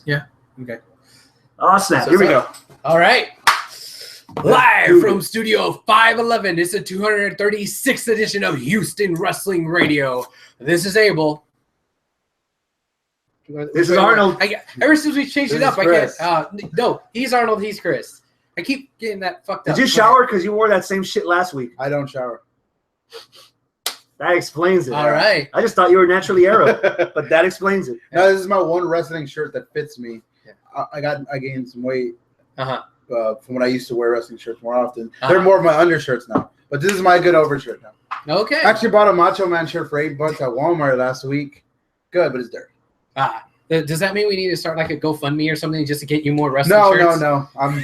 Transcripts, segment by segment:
Yeah. Okay. Oh, snap. Here we go. All right. Live from Studio 511. It's the 236th edition of Houston Wrestling Radio. This is Abel. This is Arnold. Ever since we changed it up, I can't. No, he's Arnold. He's Chris. I keep getting that fucked up. Did you shower? Because you wore that same shit last week. I don't shower. That explains it. All right. I just thought you were naturally Arab, but that explains it. No, this is my one wrestling shirt that fits me. Yeah. I gained some weight from when I used to wear wrestling shirts more often. They're more of my undershirts now, but this is my good overshirt now. Okay. I actually bought a Macho Man shirt for $8 at Walmart last week. Good, but it's dirty. Does that mean we need to start like a GoFundMe or something just to get you more wrestling shirts? No. I'm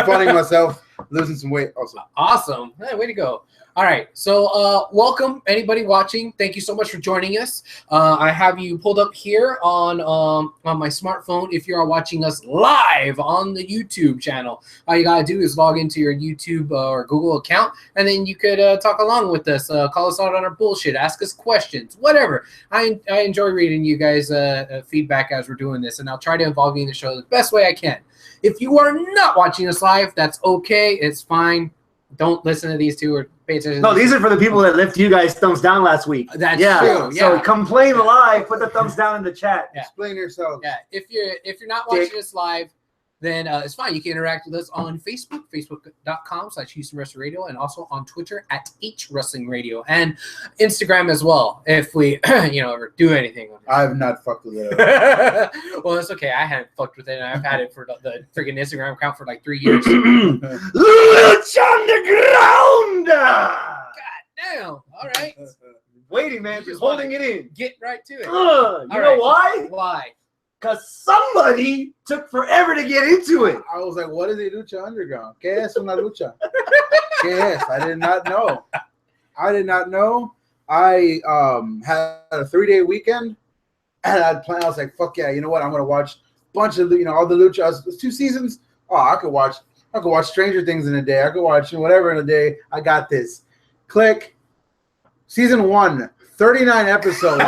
funding myself, losing some weight also. Awesome. Hey, way to go. All right. So welcome, anybody watching. Thank you so much for joining us. I have you pulled up here on my smartphone if you are watching us live on the YouTube channel. All you got to do is log into your YouTube or Google account, and then you could talk along with us, call us out on our bullshit, ask us questions, whatever. I enjoy reading you guys' feedback as we're doing this, and I'll try to involve you in the show the best way I can. If you are not watching us live, that's okay. It's fine. Don't listen to these two or pay attention. No, these are for the people that left you guys thumbs down last week. That's true. Yeah. So complain live. Put the thumbs down in the chat. Yeah. Explain yourself. Yeah. If you're not watching us live, then it's fine. You can interact with us on Facebook, facebook.com/Houston Wrestling Radio, and also on Twitter at HWrestling Radio, and Instagram as well. If we, ever do anything. I have not fucked with it. Well, it's okay. I haven't fucked with it, and I've had it for the freaking Instagram account for like 3 years. Lucha Underground! God damn. All right. Waiting, man. Just holding it in. Get right to it. You know why? Why? Because somebody took forever to get into it. I was like, what is a Lucha Underground? ¿Qué es una lucha? ¿Qué es? I did not know. I had a 3-day weekend, and I was like, fuck yeah, you know what? I'm going to watch a bunch of, all the lucha. It's 2 seasons. Oh, I could watch Stranger Things in a day. I could watch whatever in a day. I got this. Click. Season 1, 39 episodes.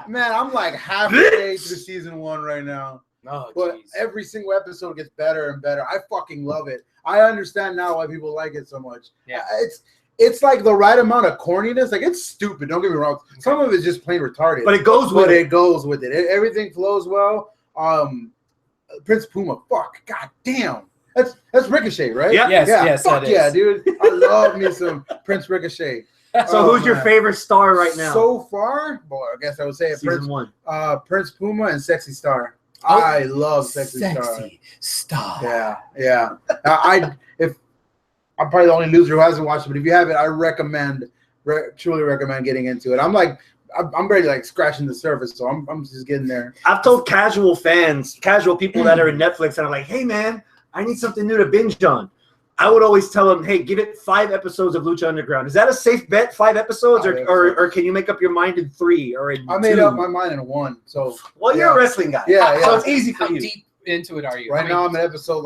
Man, I'm like halfway through season 1 right now. Oh, but every single episode gets better and better. I fucking love it. I understand now why people like it so much. Yeah. It's like the right amount of corniness. Like, it's stupid. Don't get me wrong. Okay. Some of it's just plain retarded. But it goes with it. Everything flows well. Prince Puma. Fuck. God damn. That's Ricochet, right? Yeah. Yes. Fuck yeah, dude. I love me some Prince Ricochet. So who's your favorite star right now? So far, boy, I guess I would say Season 1. Prince Puma and Sexy Star. Oh, I love Sexy Star. Yeah. I'm probably the only loser who hasn't watched it, but if you haven't, I truly recommend getting into it. I'm barely like scratching the surface, so I'm just getting there. I've told casual people that are in Netflix, and I'm like, hey man, I need something new to binge on. I would always tell them, hey, give it 5 episodes of Lucha Underground. Is that a safe bet, 5 episodes, or can you make up your mind in 3 or in 2? I made up my mind in 1. So you're a wrestling guy. Yeah. So it's easy for How you. deep into it are you? Right now I'm at episode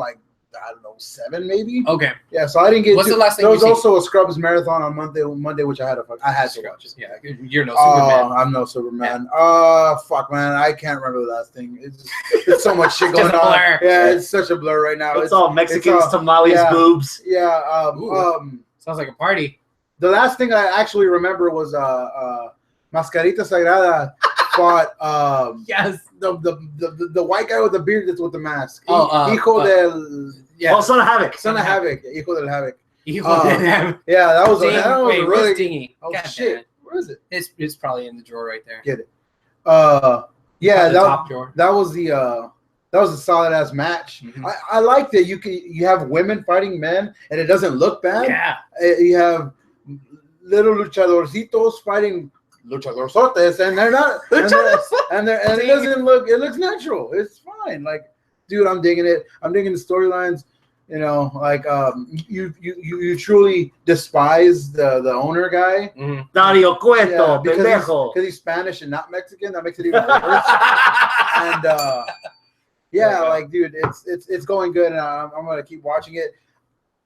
7 maybe. Okay. Yeah, so I didn't get. What's the last thing there was you also a Scrubs marathon on Monday, which I had to watch. Yeah, you're no Superman. I'm no Superman. Fuck, man, I can't remember the last thing. It's so much shit going on. Yeah, it's such a blur right now. It's all Mexicans, tamales, boobs. Yeah. Sounds like a party. The last thing I actually remember was Mascarita Sagrada fought yes, the white guy with the beard that's with the mask. Hijo del Son of Havoc. Son of Havoc. Hijo del Havoc. Yeah, that was really stingy. Oh shit! Where is it? It's probably in the drawer right there. Get it. Top drawer. That was a solid ass match. Mm-hmm. I like that you have women fighting men and it doesn't look bad. Yeah. You have little luchadorcitos fighting luchadorzotes, and they're not, and it doesn't look. It looks natural. It's fine. Like, dude, I'm digging it. I'm digging the storylines. You truly despise the owner guy. Mm-hmm. Dario Cueto, because he's Spanish and not Mexican. That makes it even worse. And dude, it's going good, and I'm gonna keep watching it.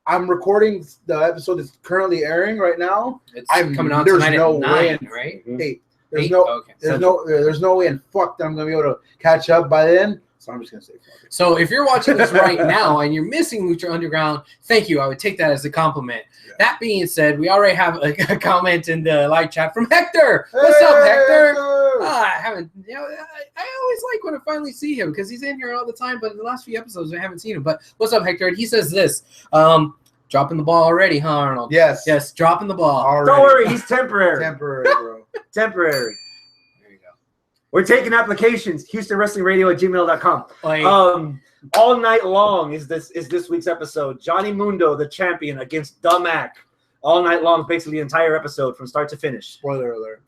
I'm recording the episode that's currently airing right now. It's coming out tonight at 9, right? 8. There's 8? no, Okay. there's no way in fuck that I'm gonna be able to catch up by then. So I'm just gonna say fuck it. So if you're watching this right now and you're missing Lucha Underground, thank you. I would take that as a compliment. Yeah. That being said, we already have a comment in the live chat from Hector. What's up, Hector? I haven't. You know, I always like when I finally see him because he's in here all the time. But in the last few episodes, I haven't seen him. But what's up, Hector? And he says this. Dropping the ball already, huh, Arnold? Yes. Yes, dropping the ball. Already. Don't worry, he's temporary. Temporary, bro. Temporary. There you go. We're taking applications. HoustonWrestlingRadio@gmail.com. Like, All night long is this week's episode. Johnny Mundo, the champion, against Dumac. All night long, basically the entire episode from start to finish. Spoiler alert.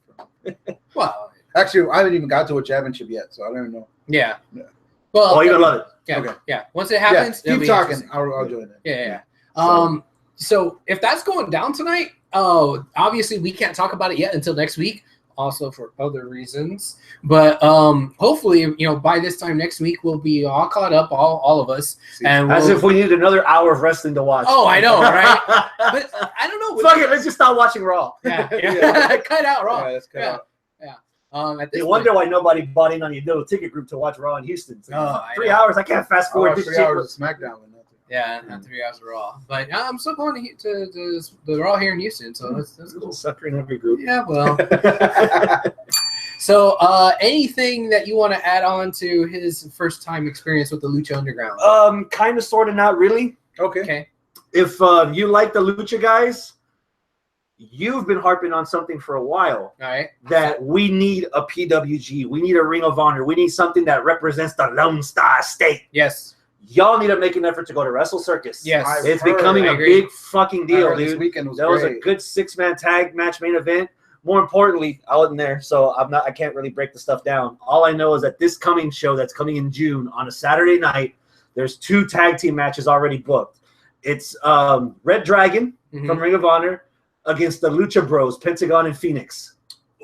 well, Actually, I haven't even got to a championship yet, so I don't even know. yeah. Yeah. Well, Oh, you're gonna love it. yeah, Okay. yeah. Once it happens, Yeah, it'll keep be talking. interesting. I'll join it. Yeah. So if that's going down tonight, obviously we can't talk about it yet until next week. Also for other reasons, but hopefully, by this time next week we'll be all caught up, all of us, and As if we need another hour of wrestling to watch. Oh, I know, right? But I don't know. Fuck it, let's just stop watching Raw. Yeah. Yeah. Cut out Raw. Yeah, let's cut out. At this You point, wonder why nobody bought in on your little ticket group to watch Raw in Houston. It's like, Oh, fuck, I 3 know. hours. I can't fast forward this 3 shit. hours of SmackDown with nothing. yeah, not 3 hours of Raw. But I'm still going to the Raw here in Houston, so that's There's a cool. little sucker in every group. Yeah, well. So, anything that you want to add on to his first time experience with the Lucha Underground? Kind of, sort of, not really. Okay. Okay. If you like the Lucha guys, you've been harping on something for a while. All right. That we need a PWG. We need a Ring of Honor. We need something that represents the Lone Star State. Yes. Y'all need to make an effort to go to Wrestle Circus. Yes. It's heard. becoming I a agree. big fucking I deal, heard this dude. weekend was That was a great. good 6-man tag match main event. More importantly, I wasn't there, so I can't really break the stuff down. All I know is that this coming show that's coming in June on a Saturday night, there's 2 tag team matches already booked. It's Red Dragon from Ring of Honor against the Lucha Bros, Pentagon and Phoenix.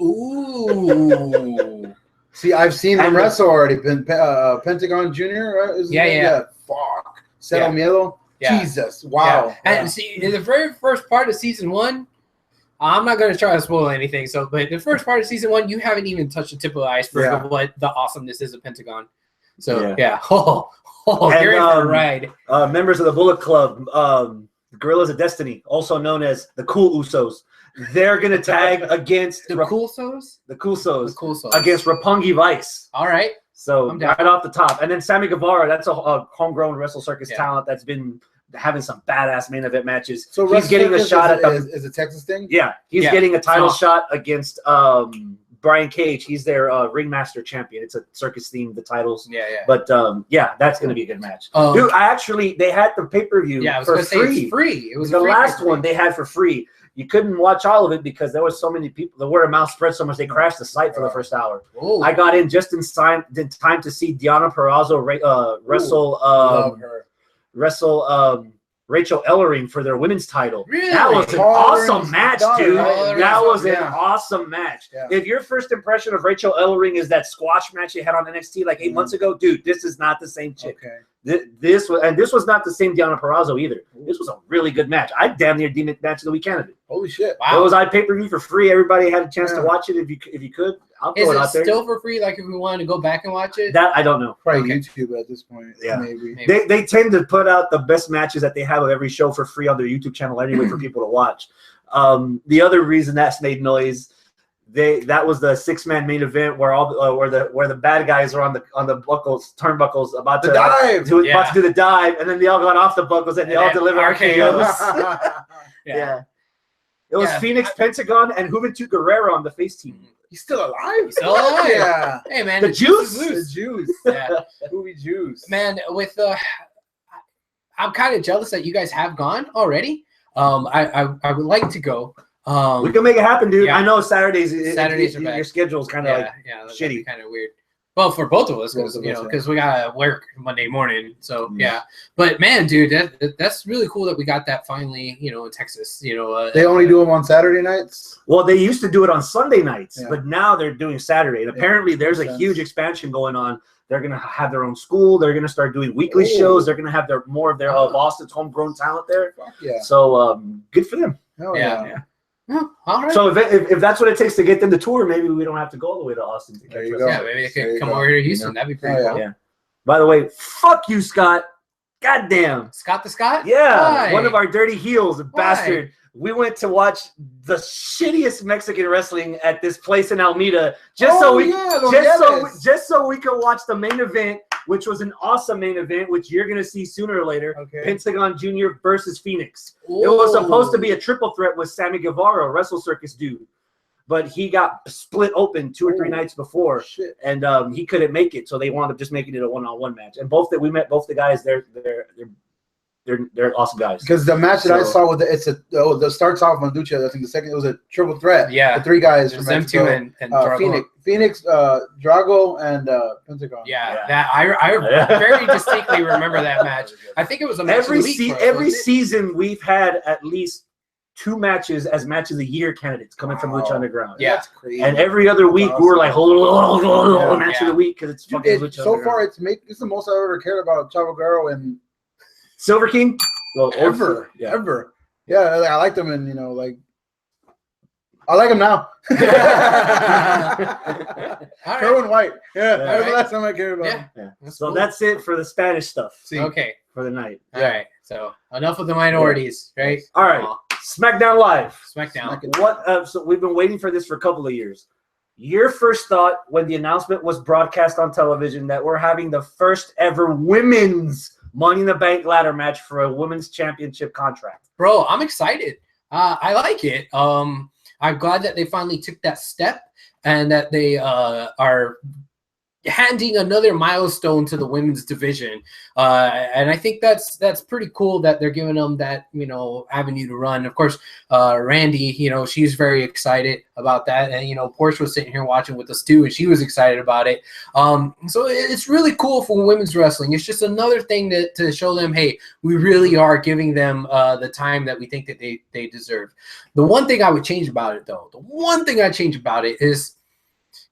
Ooh. See, I've seen them And wrestle already. Pentagon Jr., right? Is Yeah, it? yeah. Fuck. Cero Yeah. Miedo. Yeah. Jesus. Wow. Yeah. And see, in the very first part of season 1, I'm not going to try to spoil anything. But the first part of season 1, you haven't even touched the tip of the iceberg of what the awesomeness is of Pentagon. So yeah. You're in for a ride. Members of the Bullet Club, Guerrillas of Destiny, also known as the Cool Usos, they're gonna tag against The Cool Souls? the Cool Usos The Cool Souls. against Roppongi Vice. All right. So I'm down. right off the top, and then Sammy Guevara, that's a homegrown Wrestle Circus Yeah. talent that's been having some badass main event matches. So he's Wrestle getting a Circus shot at the is a Texas thing? yeah, he's Yeah. getting a title So- shot against Brian Cage. He's their ringmaster champion. It's a circus themed, the titles. Yeah. But yeah, that's gonna be a good match. Um, Dude, they had the pay-per-view Yeah, I was for going to say free. it's free. It was The a free last pay-per-view. one they had for free. You couldn't watch all of it because there was so many people. The word of mouth spread so much they crashed the site for the first hour. Ooh. I got in just in time to see Deonna Purrazzo wrestle Love her. Rachel Ellering for their women's title. Really? That was an Ellering awesome match, done it, dude. right? That was an Yeah. awesome match. Yeah. If your first impression of Rachel Ellering is that squash match you had on NXT like 8 months ago, dude, this is not the same chick. Okay. This was not the same Deonna Purrazzo either. This was a really good match. I damn near deemed it match of the week candidate. Holy shit. It was on pay-per-view for free. Everybody had a chance to Yeah. watch it if you could. I'll Is throw it it out there. still for free? Like if we wanted to go back and watch it? That I don't know. Probably Okay. YouTube at this point. Yeah. Maybe. They tend to put out the best matches that they have of every show for free on their YouTube channel anyway for people to watch. The other reason that's made noise, that was the 6-man main event where where the bad guys are on the turnbuckles about The to dive. about to do the dive, and then they all got off the buckles and they all then delivered RKOs. RKOs. Yeah. It was Yeah. Phoenix, Pentagon, and Juventud Guerrero on the face team. He's still alive. He's still alive. Yeah. Hey man, The the juice? is The loose. juice. Yeah. Movie juice. Man, with I'm kind of jealous that you guys have gone already. I would like to go. We can make it happen, dude. Yeah. I know Saturdays Are bad. your schedule's kind of yeah, that'd shitty. be kind of weird. Well, for both of us, Both of us, yeah. because we gotta work Monday morning. So Mm. yeah, but man, dude, that's really cool that we got that finally. In Texas. They only do them on Saturday nights. Well, they used to do it on Sunday nights, Yeah. but now they're doing Saturday. And Yeah, apparently there's a makes huge sense. expansion going on. They're going to have their own school. They're going to start doing weekly Oh. shows. They're going to have more of their Boston's homegrown talent there. Fuck yeah. So good for them. Hell Yeah. yeah. Oh, all right. So if that's what it takes to get them to tour, maybe we don't have to go all the way to Austin to There catch you us. go. Yeah, maybe they could come over here to Houston. That'd be pretty cool. Yeah. By the way, fuck you, Scott. Goddamn. Scott the Scott? Yeah, Why? one of our dirty heels, a Why? bastard. We went to watch the shittiest Mexican wrestling at this place in Almeida just so we could watch the main event, which was an awesome main event, which you're gonna see sooner or later. Okay. Pentagon Jr. versus Phoenix. Ooh. It was supposed to be a triple threat with Sammy Guevara, a Wrestle Circus dude, but he got split open 2 or 3 nights before, and he couldn't make it, so they wound up just making it a one-on-one match. And we met both the guys. They're awesome guys. Because the match that I saw with that starts off on Lucha. I think the second it was a triple threat. Yeah, the 3 guys from them Mexico, 2 and Drago. Phoenix, Drago, and Pentagon. Yeah, that I very distinctly remember that match. I think it was a match every season we've had at least 2 matches as match of the year candidates coming from Lucha Underground. Yeah, that's crazy. And every other week we were like, match of the week because it's fucking Lucha so Underground. far it's the most I've ever cared about HWR and Silver King. Well, ever. Yeah, I liked them, and I like them now. Kerwin White. Yeah, that was the last time I cared about him. Yeah. So that's it for the Spanish stuff. Okay, for the night. All right. So enough of the minorities, right? All right. SmackDown Live. SmackDown. What? So we've been waiting for this for a couple of years. Your first thought when the announcement was broadcast on television that we're having the first ever women's Money in the Bank ladder match for a women's championship contract. Bro, I'm excited. I like it. I'm glad that they finally took that step and that they are handing another milestone to the women's division. And I think that's pretty cool that they're giving them that, avenue to run. Of course, Randy, she's very excited about that. And, Porsche was sitting here watching with us too, and she was excited about it. So it's really cool for women's wrestling. It's just another thing to show them, hey, we really are giving them the time that we think that they deserve. The one thing I would change about it, though, is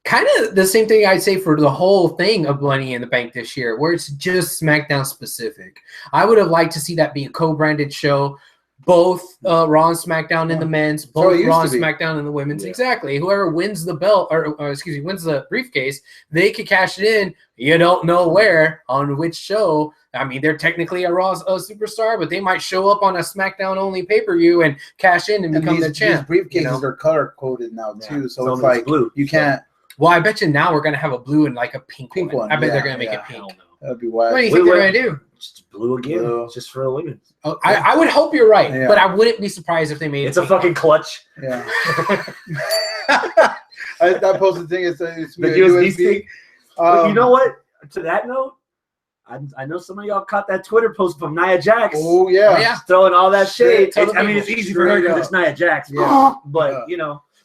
kind of the same thing I'd say for the whole thing of Money in the Bank this year, where it's just SmackDown specific. I would have liked to see that be a co-branded show, both Raw and SmackDown in the men's, both Raw and SmackDown in the women's. Yeah. Exactly. Whoever wins the belt, or wins the briefcase, they could cash it in. You don't know where, on which show. I mean, they're technically a Raw superstar, but they might show up on a SmackDown-only pay-per-view and cash in and become the champ. These briefcases are color-coded now, too, so it's like blue. You can't. Well, I bet you now we're going to have a blue and like a pink one. I bet they're going to make it pink. That'd be wild. What do you think they're going to do? Just blue again, just for the women. Oh, I would hope you're right, but I wouldn't be surprised if they made it. It's a fucking clutch. Yeah. That posted thing is the USB stick. You know what? To that note, I know some of y'all caught that Twitter post from Nia Jax. Oh, yeah. Throwing all that shade. It's easy for her because it's Nia Jax. Yeah. But,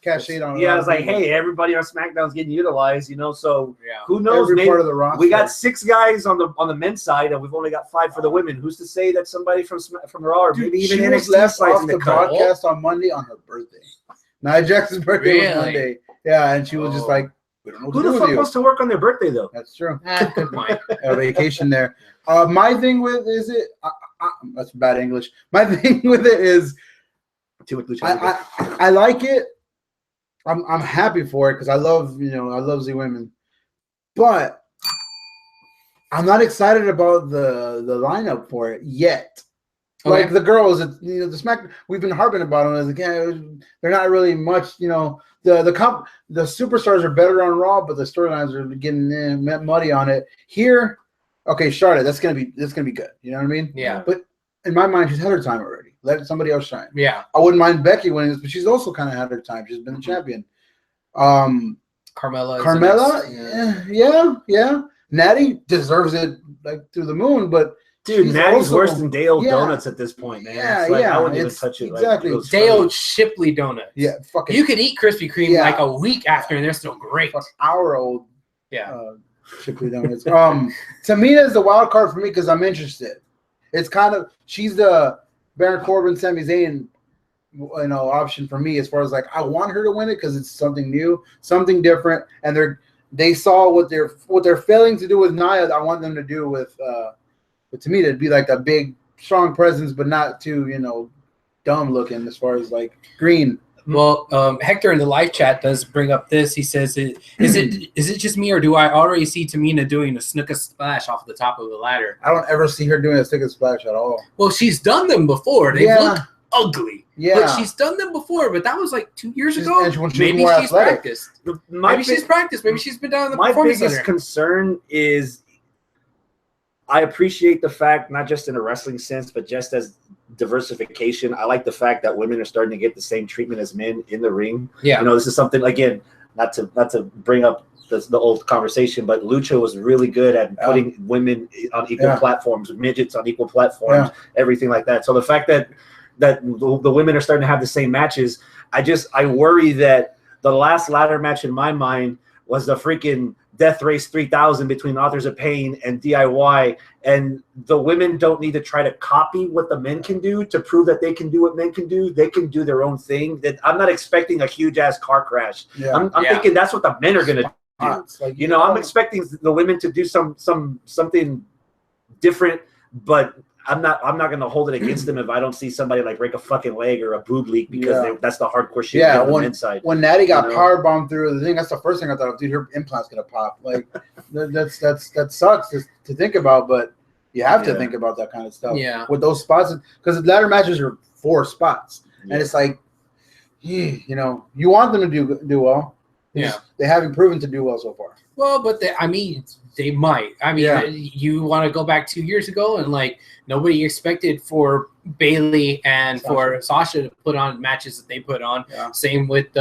cash shade on. Yeah, I was like, hey, everybody on SmackDown's getting utilized, so who knows? Every part of the roster. We got 6 guys on the men's side, and we've only got 5 for the women. Who's to say that somebody from Raw or maybe even NXT left off the broadcast on Monday on her birthday? Nia Jax's birthday was Monday. Yeah, and she was just like, we don't know what to do with you. Who the fuck wants to work on their birthday though? That's true. Good point. A vacation there. My thing with that's bad English. My thing with it is, I like it. I'm happy for it because I love the women, but I'm not excited about the lineup for it yet. Okay. Like the girls, the Smack, we've been harping about them as again. They're not really much. The superstars are better on Raw, but the storylines are getting muddy on it. Here, okay, Charlotte, that's gonna be good. You know what I mean? Yeah. But in my mind, she's had her time already. Let somebody else shine. Yeah. I wouldn't mind Becky winning this, but she's also kind of had her time. She's been the champion. Carmella, yeah. Natty deserves it like through the moon, but dude, Natty's worse than Dale Donuts at this point, man. I wouldn't even touch it. Exactly. Dale Shipley Donuts. Yeah, fucking. You could eat Krispy Kreme like a week after, and they're still great. Hour old. Yeah. Shipley Donuts. Tamina is the wild card for me because I'm interested. It's kind of she's the Baron Corbin, Sami Zayn, option for me as far as like I want her to win it because it's something new, something different, and they saw what they're failing to do with Nia. I want them to do with Tamina. It'd be like a big, strong presence, but not too dumb looking as far as like green. Well, Hector in the live chat does bring up this. He says, "Is it just me, or do I already see Tamina doing a snooker splash off the top of the ladder?" I don't ever see her doing a snooker splash at all. Well, she's done them before. They look ugly. Yeah, but she's done them before. But that was like 2 years ago. Maybe she's practiced. Maybe she's practiced. Maybe she's been down in the performance center. My biggest concern is, I appreciate the fact, not just in a wrestling sense, but just as diversification. I like the fact that women are starting to get the same treatment as men in the ring. Yeah, you know, this is something, again, not to bring up the old conversation, but Lucha was really good at putting women on equal platforms, midgets on equal platforms, everything like that. So the fact that the women are starting to have the same matches, I worry that the last ladder match in my mind was the freaking Death Race 3000 between Authors of Pain and DIY, and the women don't need to try to copy what the men can do to prove that they can do what men can do. They can do their own thing. That I'm not expecting a huge ass car crash. I'm thinking that's what the men are gonna do. Like, you know, I'm expecting the women to do something different, but I'm not going to hold it against them if I don't see somebody like break a fucking leg or a boob leak, because that's the hardcore shit on the men's side. When Natty got power bombed through the thing, that's the first thing I thought of. Dude, her implant's gonna pop. Like that sucks to think about, but you have to think about that kind of stuff. Yeah, with those spots, because the ladder matches are 4 spots, and it's like, you know, you want them to do well. Yeah, they haven't proven to do well so far. Well, but they might. I mean, you want to go back 2 years ago, and like nobody expected for Bailey and for Sasha to put on matches that they put on. Yeah. Same with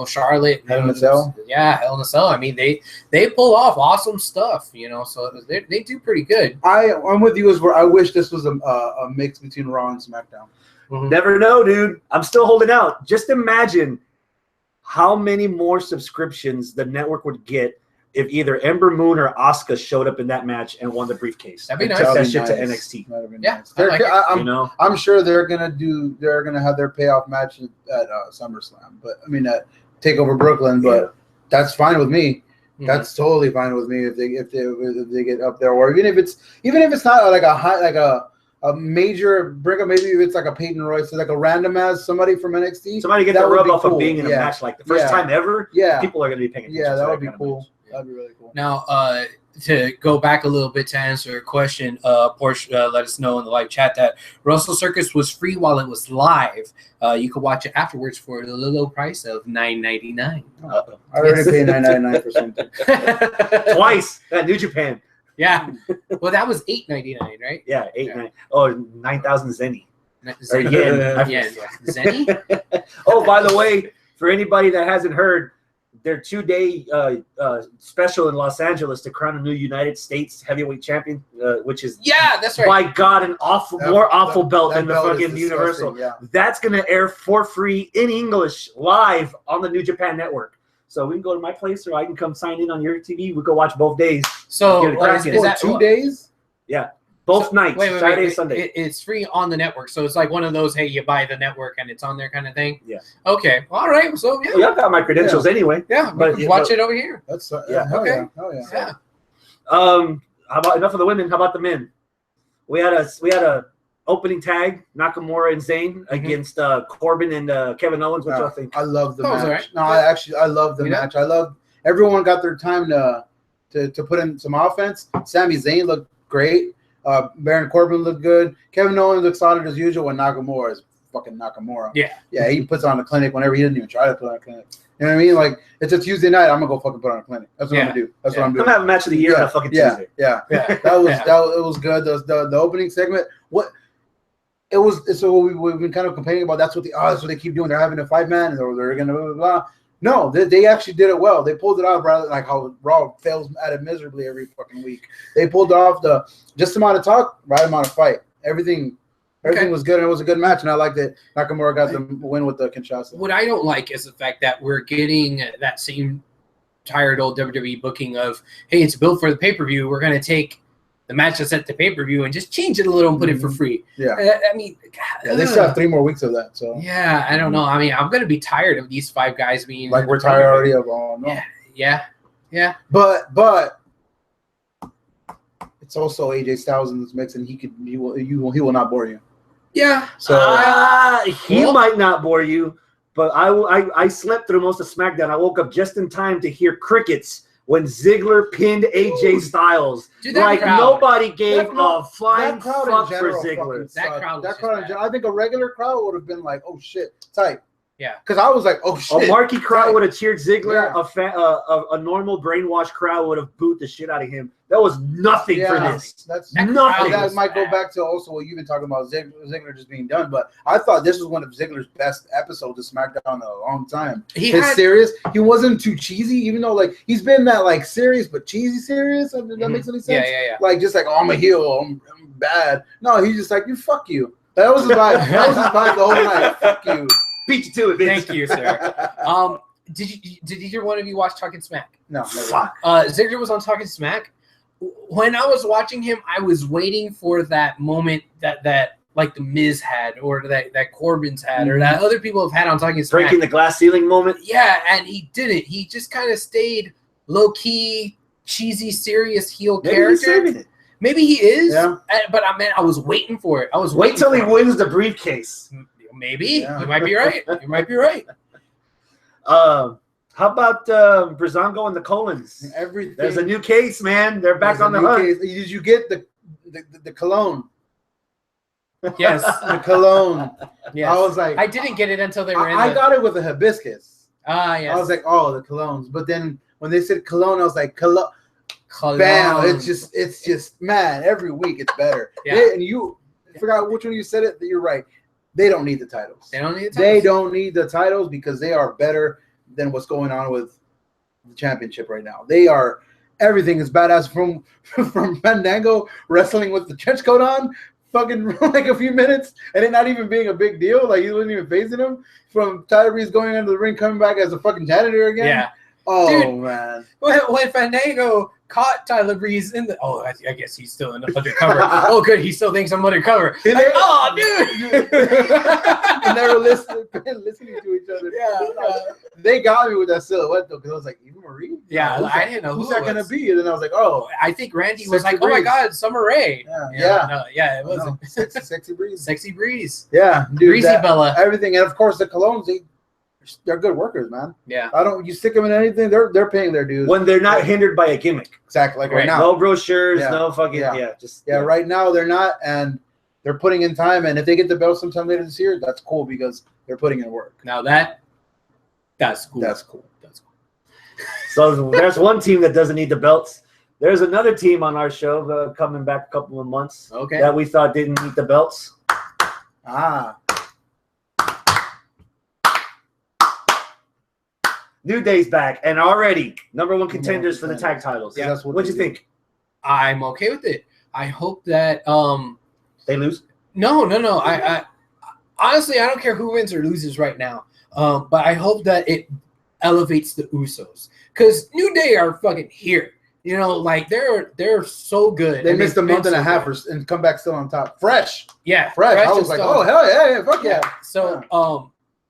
Charlotte. Hell in a Cell. Yeah, Hell in a Cell. I mean, they pull off awesome stuff. You know, so they do pretty good. I'm with you as where I wish this was a mix between Raw and SmackDown. Mm-hmm. Never know, dude. I'm still holding out. Just imagine how many more subscriptions the network would get if either Ember Moon or Asuka showed up in that match and won the briefcase. That'd be nice. That shit to NXT. Yeah, nice. I'm sure they're gonna have their payoff match at SummerSlam, but I mean at Takeover Brooklyn. But that's fine with me. Mm-hmm. That's totally fine with me if they get up there, or even if it's not like a major bring up, maybe if it's like a Peyton Royce, so like a random ass somebody from NXT. Somebody get the rub off of being in a match like the first time ever. Yeah, people are gonna be paying attention. Yeah, that would be cool. That'd be really cool. Now, to go back a little bit to answer a question, Porsche let us know in the live chat that Russell Circus was free while it was live. You could watch it afterwards for the low price of $9.99. I already paid $9.99 for something. Twice at New Japan. Yeah. Well, that was $8.99, right? Yeah, 8.99. Oh, 9,000 Zenny. Yen. Zenny? Oh, by the way, for anybody that hasn't heard, their 2-day special in Los Angeles to crown a new United States heavyweight champion, which is that's right. By God, an more awful belt than the fucking Universal. Yeah. That's gonna air for free in English live on the New Japan Network. So we can go to my place, or I can come sign in on your TV. We go watch both days. So is that 2 days? Yeah. Both nights, Saturday, Sunday. It's free on the network, so it's like one of those, hey, you buy the network and it's on there kind of thing. Yeah. Okay. All right. So I've got my credentials anyway. Yeah, but watch it over here. That's okay. Yeah. How about enough of the women? How about the men? We had a opening tag, Nakamura and Zayn against Corbin and Kevin Owens. Which I think I love the match. Right. No, I love the match. I love everyone got their time to put in some offense. Sami Zayn looked great. Baron Corbin looked good. Kevin Owens looked solid as usual, and Nakamura is fucking Nakamura. Yeah, he puts on a clinic whenever he doesn't even try to put on a clinic. You know what I mean? Like, it's a Tuesday night. I'm gonna go fucking put on a clinic. That's what I'm gonna do. That's what I'm doing. I'm gonna have a match of the year on a fucking Tuesday. Yeah. That was good. The opening segment. So we've been kind of complaining about. That's what they keep doing. They're having a 5-man, and they're gonna blah, blah, blah. No, they actually did it well. They pulled it off rather than like how Raw fails at it miserably every fucking week. They pulled off the just amount of talk, right amount of fight. Everything was good, and it was a good match. And I like that Nakamura got the win with the Kinshasa. What I don't like is the fact that we're getting that same tired old WWE booking of, hey, it's built for the pay-per-view. We're going to take the match that's at the pay-per-view and just change it a little and put it for free. Yeah. I mean, they still have 3 more weeks of that. So yeah, I don't know. I mean, I'm going to be tired of these 5 guys being like we're tired already of all. No. Yeah. But it's also AJ Styles in this mix, and he will not bore you. Yeah. So he might not bore you, but I slept through most of SmackDown. I woke up just in time to hear crickets when Ziggler pinned AJ Styles. Dude, like crowd, nobody gave a flying fuck for Ziggler. That crowd, I think a regular crowd would have been like, "Oh shit, tight." Yeah, because I was like, "Oh shit." A marquee crowd would have cheered Ziggler. Yeah. A normal brainwashed crowd would have booed the shit out of him. That was nothing for this. That's nothing. That might go back to also what you've been talking about, Ziggler just being done. But I thought this was one of Ziggler's best episodes of SmackDown in a long time. He's serious. He wasn't too cheesy, even though like he's been that like serious but cheesy serious. I mean, that makes any sense? Yeah. Like just like, oh, I'm a heel. I'm bad. No, he's just like, you fuck you. That was his vibe. That was his vibe the whole night. Fuck you. Beat you to it, bitch. Thank you, sir. Did either one of you watch Talking Smack? No. Fuck. Ziggler was on Talking Smack. When I was watching him, I was waiting for that moment that like the Miz had, or that Corbin's had, or that other people have had on Talking Smack. Breaking the glass ceiling moment. Yeah, and he didn't. He just kind of stayed low key, cheesy, serious heel character. Maybe he is. Yeah. But I was waiting for it. Wait till he wins the briefcase. Maybe. You might be right. You might be right. How about Breezango and the Colons? Everything. There's a new case, man. They're back on the hunt. Did you get the cologne? Yes, the cologne. Yes. I was like, I didn't get it until they were I got it with a hibiscus. Yes. I was like, oh, the colognes. But then when they said cologne, I was like, cologne. Bam! It's just man. Every week it's better. Yeah. And you forgot which one you said it. That you're right. They don't need the titles. They don't need the titles. They don't need the titles because they are better than what's going on with the championship right now. They are everything is badass from Fandango wrestling with the trench coat on, fucking like a few minutes, and it not even being a big deal. Like he wasn't even facing him. From Tyler Breeze going into the ring, coming back as a fucking janitor again. Yeah. Oh, dude, man. When Fandango caught Tyler Breeze in the... Oh, I guess he's still in the undercover. Oh, good. He still thinks I'm undercover. Like, oh, dude. And they were listening to each other. Yeah. They got me with that silhouette, though, because I was like, Eva Marie? Yeah, I didn't know who's that going to be. And then I was like, oh. I think Randy was like, oh, my God, Summer Rae. Yeah. It wasn't. Sexy Breeze. Sexy Breeze. Yeah. Dude, Breezy Bella. Everything. And, of course, the colognes, they're good workers, man. Yeah. You stick them in anything, they're paying their dues. When they're not hindered by a gimmick. Exactly. Like right now. No brochures, no fucking right now they're not, and they're putting in time, and if they get the belt sometime later this year, that's cool because they're putting in work. Now that's cool. That's cool. So there's one team that doesn't need the belts. There's another team on our show coming back a couple of months that we thought didn't need the belts. New Day's back, and already #1 contenders for the tag titles. Yeah. What'd you think? I'm okay with it. I hope that they lose. No. I honestly, I don't care who wins or loses right now. But I hope that it elevates the Usos, because New Day are fucking here. You know, like they're so good. They missed a month and a half and come back still on top, fresh. Yeah, fresh. I was like, oh hell yeah, fuck yeah. So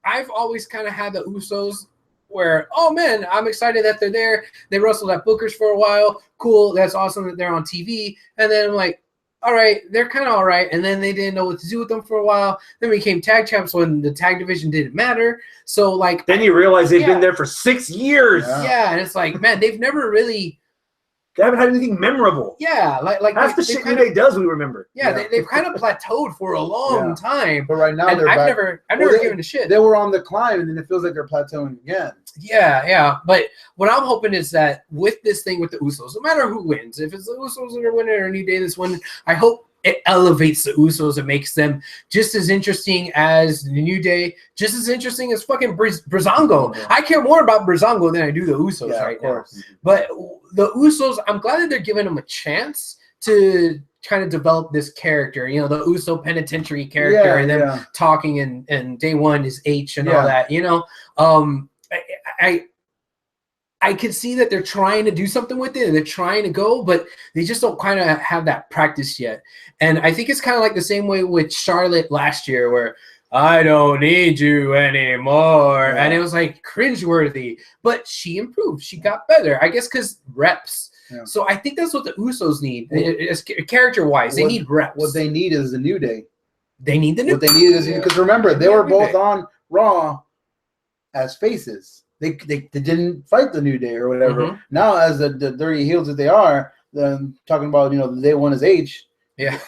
I've always kind of had the Usos where, oh man, I'm excited that they're there. They wrestled at Booker's for a while. Cool, that's awesome that they're on TV. And then I'm like, all right, they're kind of all right. And then they didn't know what to do with them for a while. Then we became tag champs when the tag division didn't matter. So like, then you realize they've been there for 6 years. Yeah, and it's like, man, they've never really. They haven't had anything memorable. Yeah, like half the shit New Day does, we remember. Yeah, they've kind of plateaued for a long time. But right now, I've never given a shit. They were on the climb, and then it feels like they're plateauing again. Yeah. But what I'm hoping is that with this thing with the Usos, no matter who wins, if it's the Usos that are winning or New Day that's winning, I hope it elevates the Usos and makes them just as interesting as the New Day, just as interesting as fucking Breezango. Yeah. I care more about Breezango than I do the Usos right now. But the Usos, I'm glad that they're giving them a chance to kind of develop this character, you know, the Uso penitentiary character, and them talking and day one is H and all that, you know. I can see that they're trying to do something with it and they're trying to go, but they just don't kind of have that practice yet. And I think it's kind of like the same way with Charlotte last year, where I don't need you anymore. And it was like cringeworthy, but she improved. She got better, I guess, because reps. Yeah. So I think that's what the Usos need, character-wise. They need reps. What they need is the New Day. They need the New Day. What they need is, because remember, they were both on Raw as faces. They didn't fight the New Day or whatever. Mhm. Now, as the dirty heels that they are, then talking about the day one is H. Yeah.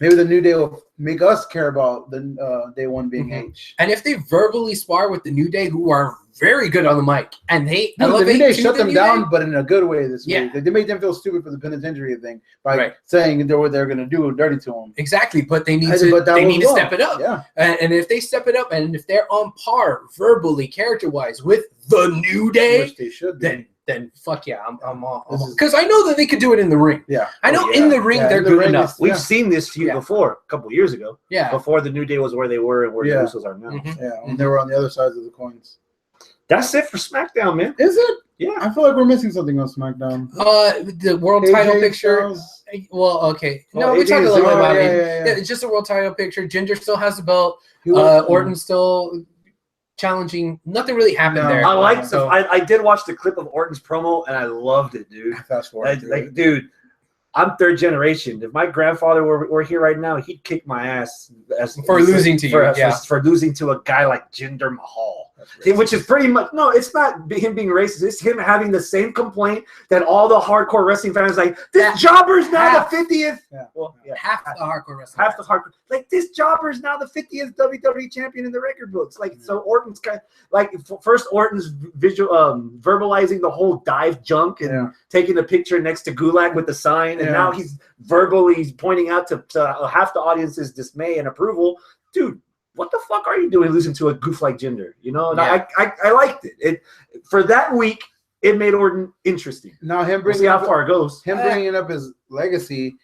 Maybe the New Day will make us care about the day one being Mhm. H. And if they verbally spar with the New Day, who are very good on the mic, and they The elevate New Day to shut the them New down, Day, but in a good way this Yeah. week. They made them feel stupid for the penitentiary thing by Right. saying what they're going to do dirty to them. exactly. But they need But to that they was need to wrong. step it up. Yeah. And if they step it up, and if they're on par verbally, character-wise, with the New Day, Which they should be. then fuck yeah, I'm all This is- because I know that they could do it in the ring. Yeah. I know Oh, yeah. in the ring Yeah, they're in the good ring enough. is- We've Yeah. seen this feud Yeah. before, a couple years ago, Yeah. before the New Day was where they were and where Yeah. the Usos are now. Mhm. Yeah, when they were on the other sides of the coins. That's it for SmackDown, man. Is it? Yeah. I feel like we're missing something on SmackDown. The world AJ title picture. Styles. Well, okay. No, Well, we AJ talked a is- little bit oh, about yeah, it. yeah, yeah. It's just a world title picture. Ginger still has the belt. He was- Orton still challenging. Nothing really happened No. there. I liked So- I did watch the clip of Orton's promo and I loved it, dude. Fast forward. through it. Dude, I'm third generation. If my grandfather were here right now, he'd kick my ass For losing to you, yeah. for losing to a guy like Jinder Mahal. That's racist. Which is pretty much it's not him being racist. It's him having the same complaint that all the hardcore wrestling fans like. This jobber's now Half. the 50th. Yeah. Well, yeah, half the hardcore wrestling. half the hardcore. Like this jobber's now the 50th WWE champion in the record books. Like so, Orton's kind of, like first Orton's verbalizing the whole dive junk and Yeah. taking the picture next to Gulak with the sign, and Yeah. now he's verbally pointing out to half the audience's dismay and approval, dude. What the fuck are you doing losing to a goof like Jinder? And Yeah. I liked it. It for that week. It made Orton interesting. Now him We'll bringing see how up, far it goes. him bringing up his legacy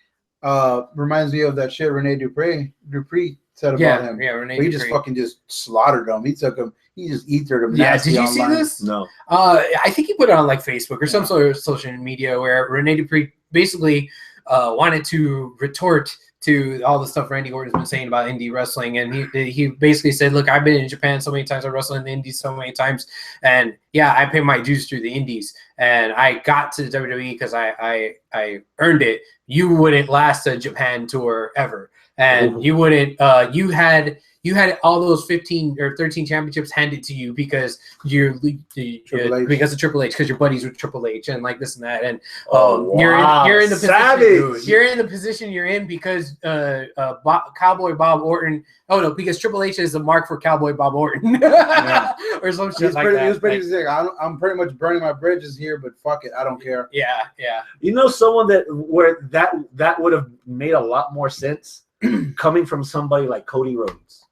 reminds me of that shit Rene Dupree said about him. Yeah, Renee Where he just Dupree. fucking just slaughtered him. He took him. He just ethered him. Yeah, nasty did you see online. this? No. I think he put it on like Facebook or some sort of social media where Rene Dupree basically wanted to retort to all the stuff Randy Orton's been saying about indie wrestling, and he basically said, "Look, I've been in Japan so many times, I wrestled in the indies so many times, and yeah, I pay my dues through the indies, and I got to the WWE because I earned it. You wouldn't last a Japan tour ever, and you wouldn't. You had all those 15 or 13 championships handed to you because Triple H. because of Triple H, because you're buddies with Triple H and like this and that, and Oh, wow. you're in the position Savage. you're in the position you're in because Cowboy Bob Orton. Oh no, because Triple H is a mark for Cowboy Bob Orton or some shit like that. He was pretty Like, sick. I'm pretty much burning my bridges here, but fuck it, I don't care. yeah. You know, someone where that would have made a lot more sense coming from somebody like Cody Rhodes,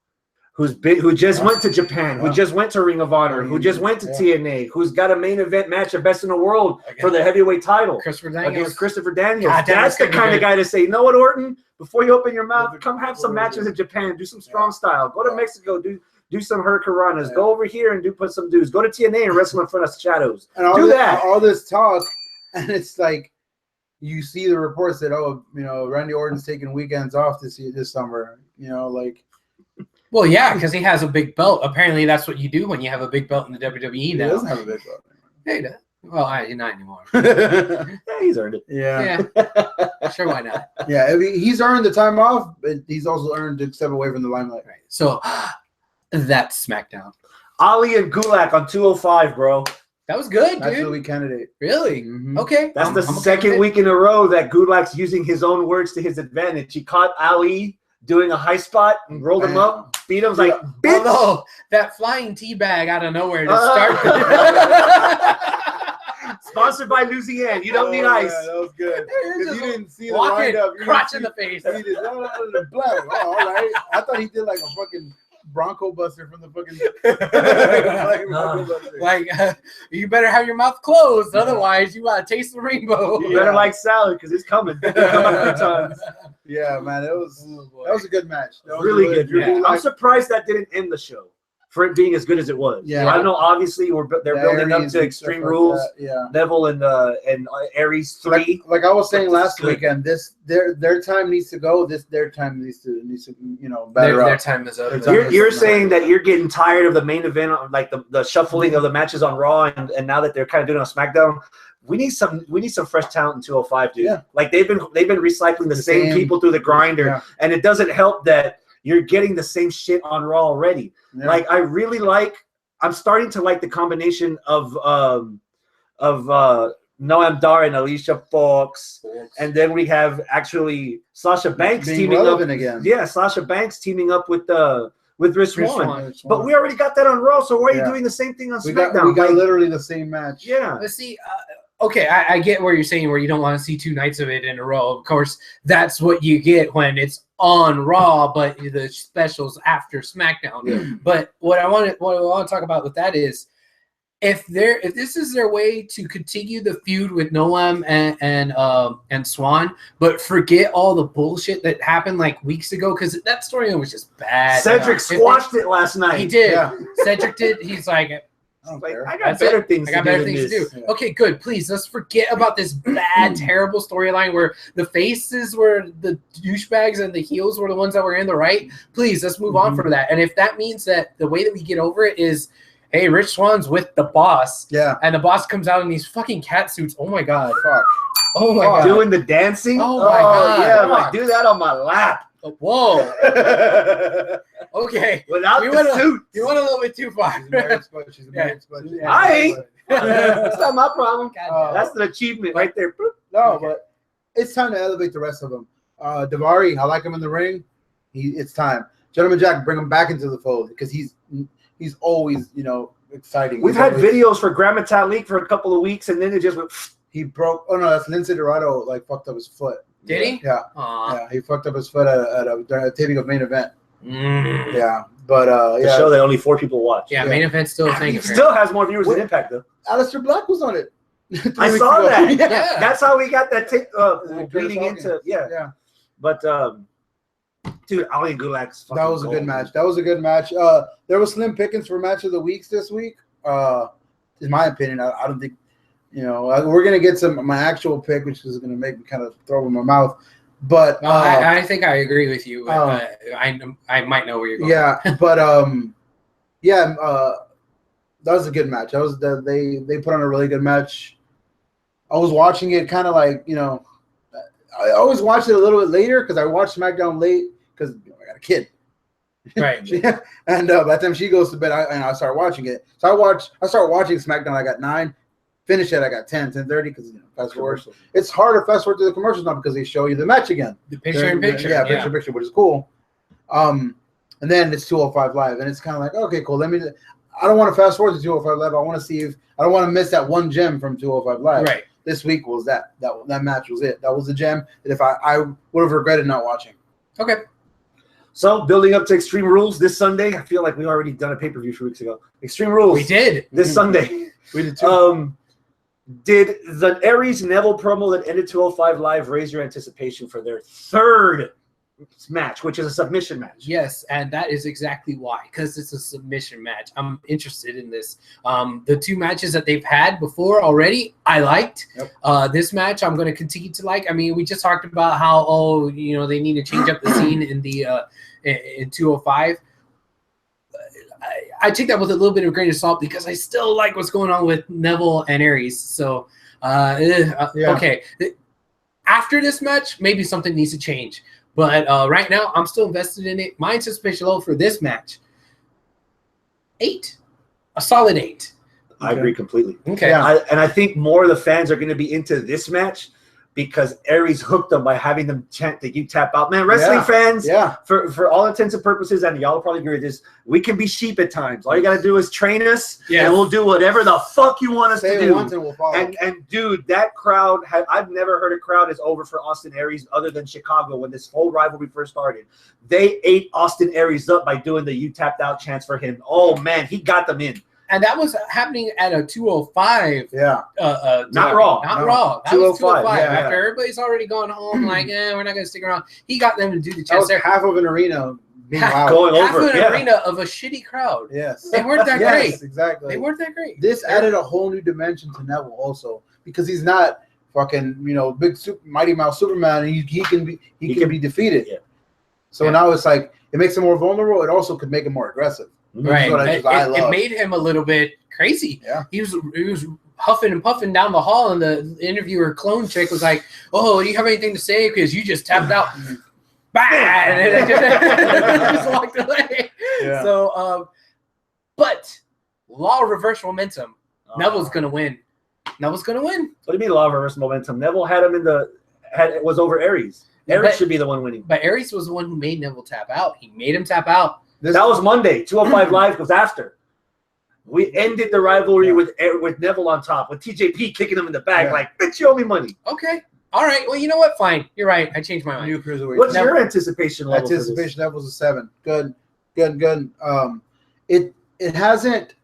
who just went to Japan, who just went to Ring of Honor, who just went to TNA, who's got a main event match of Best in the World for the heavyweight title Christopher Daniels. against Christopher Daniels. God damn, That's the that's kind good. of guy to say, you know what, Orton, before you open your mouth, come have some matches in Japan, do some strong style, go to Mexico, do some hurricanranas, go over here and put some dudes, go to TNA and wrestle in front of Shadows. And all Do this, that. all this talk, and it's like you see the reports that Randy Orton's taking weekends off this summer. Like Well, yeah, because he has a big belt. Apparently, that's what you do when you have a big belt in the WWE he now. doesn't have a big belt Hey, well, not anymore. anymore. Yeah, he's earned it. Yeah. Sure, why not? Yeah, I mean, he's earned the time off, but he's also earned to step away from the limelight. Right. So that's SmackDown. Ali and Gulak on 205, bro. That was good, That's the dude. week candidate. Really? Mhm. Okay. That's the I'm okay second with it. week in a row that Gulak's using his own words to his advantage. He caught Ali doing a high spot and rolled him up, beat him. Was like, bitch. Although that flying teabag out of nowhere to start. Sponsored by Louisiana. You don't need ice. Yeah, that was good. Because you didn't see the Walking, windup. You crotch didn't in the face. see- he just, the blood. Oh, all right. I thought he did like a fucking Bronco Buster from the fucking. Bronco Buster. Like, you better have your mouth closed, otherwise you gotta taste the rainbow. You better like salad because it's coming. It's coming 3 times. Yeah, man, that was a good match. That was Really good. Drew Yeah. I'm Gulak- surprised that didn't end the show for it being as good as it was. Yeah. I know obviously they're building up Aries to and Extreme stuff like Rules. that, yeah. Neville and Aries 3. Like I was saying This last is good. weekend, their time needs to go. Their time needs to batter Their up. time is up. Their time You're is- saying that you're getting tired of the main event, like the shuffling of the matches on Raw, and now that they're kind of doing it on SmackDown, we need some fresh talent in 205, dude. Yeah. Like they've been recycling the same same- people through the grinder, Yeah. and it doesn't help that you're getting the same shit on Raw already. Yeah. Like I really like I'm starting to like the combination of Noam Dar and Alicia Fox, and then we have actually Sasha Banks being teaming up relevant again. Yeah, Sasha Banks teaming up with Rich Swann. But we already got that on Raw, so why are you doing the same thing on SmackDown? We got literally the same match. Yeah. Let's see. Okay, I get where you're saying where you don't want to see 2 nights of it in a row. Of course, that's what you get when it's on Raw, but the specials after SmackDown. Yeah. But what I want to talk about with that is if this is their way to continue the feud with Noam and Swan, but forget all the bullshit that happened like weeks ago, because that storyline was just bad. Cedric squashed it last night. He did. Yeah. Cedric did. He's like, I got better things to do. Yeah. Okay, good. Please, let's forget about this bad, terrible storyline where the faces were the douchebags and the heels were the ones that were in the right. Please, let's move on from that. And if that means that the way that we get over it is, hey, Rich Swan's with the boss. Yeah. And the boss comes out in these fucking cat suits. Oh my god. Fuck. Oh my god. Doing the dancing? Oh my god. Yeah, like do that on my lap. Whoa. Okay. Without the suit. You went a little bit too far. She's a married spud. I ain't. That's not my problem. God, that's an achievement right there. No, but it's time to elevate the rest of them. Davari, I like him in the ring. It's time. Gentleman Jack, bring him back into the fold because he's always, exciting. We've had videos for Grand Metalik for a couple of weeks, and then it just went. He broke. Oh no, that's Lindsay Dorado. Fucked up his foot. Did he? Yeah. Yeah, he fucked up his foot at a taping of Main Event. Yeah, but the show that only 4 people watch. Yeah, Main Event's still a thing. He still has more viewers than Impact though. Aleister Black was on it. I saw that. Yeah. That's how we got that tape bleeding into. Yeah. But dude, Ali Gulak's fucking that was a good match. That was a good match. There was slim pickings for match of the weeks this week. In my opinion, I don't think. We're gonna get my actual pick, which is gonna make me kind of throw up in my mouth. But I think I agree with you. I might know where you're going. Yeah, but that was a good match. They put on a really good match. I was watching it kind of like I always watch it a little bit later because I watch SmackDown late because I got a kid. Right. And by the time she goes to bed, I start watching it. So I start watching SmackDown. I got 9. Finish it. I got 10:30 because fast forward. It's hard to fast forward to the commercials now because they show you the match again. The picture in picture. Yeah, picture in picture, which is cool. And then it's 205 Live, and it's kind of like, okay, cool. I don't want to fast forward to 205 Live. I want to see if I don't want to miss that one gem from 205 Live. Right. This week was that match was it. That was the gem that if I would have regretted not watching. Okay. So building up to Extreme Rules this Sunday. I feel like we already done a pay-per-view 2 weeks ago. Extreme Rules. We did this Sunday. We did too. Did the Aries Neville promo that ended 205 Live raise your anticipation for their 3rd match, which is a submission match? Yes, and that is exactly why, because it's a submission match. I'm interested in this. The 2 matches that they've had before already, I liked. Yep. This match, I'm going to continue to like. I mean, we just talked about how they need to change up the scene in the in 205. I take that with a little bit of a grain of salt because I still like what's going on with Neville and Aries. So, okay. After this match, maybe something needs to change. But right now, I'm still invested in it. My anticipation level for this match, 8. A solid 8. I agree completely. Okay. Yeah. I think more of the fans are going to be into this match because Aries hooked them by having them chant that you tap out. Man, wrestling fans, for all intents and purposes, and y'all will probably agree with this, we can be sheep at times. All you got to do is train us, and we'll do whatever the fuck you want us to do. And we'll follow. And dude, that crowd, I've never heard a crowd as over for Austin Aries other than Chicago when this whole rivalry first started. They ate Austin Aries up by doing the you tapped out chants for him. Oh, man, he got them in. And that was happening at a 205. Yeah. Not Raw. Not Raw. That 205. was 205. Yeah. After everybody's already gone home, like, we're not going to stick around. He got them to do the That was chance. half of an arena being half, loud. Going half over. of an arena of a shitty crowd. Yes. They weren't that great. Yes, exactly. They weren't that great. This added a whole new dimension to Neville also because he's not fucking, big Mighty Mouse Superman, and he can be defeated. Yeah. So now it's like it makes him more vulnerable. It also could make him more aggressive. Right. It made him a little bit crazy. Yeah. He was huffing and puffing down the hall, and the interviewer clone chick was like, "Oh, do you have anything to say? Because you just tapped out." Bah! And it just walked away. Yeah. So, but law of reverse momentum. Neville's gonna win. Neville's gonna win. What do you mean law of reverse momentum? Neville had him was over Aries. Aries should be the one winning. But Aries was the one who made Neville tap out. He made him tap out. That was Monday. 205 Live was after. We ended the rivalry with Neville on top, with TJP kicking him in the back, like, bitch, you owe me money. Okay. All right. Well, you know what? Fine. You're right. I changed my mind. New cruiserweight. What's your anticipation level? Anticipation level is a 7. Good. It hasn't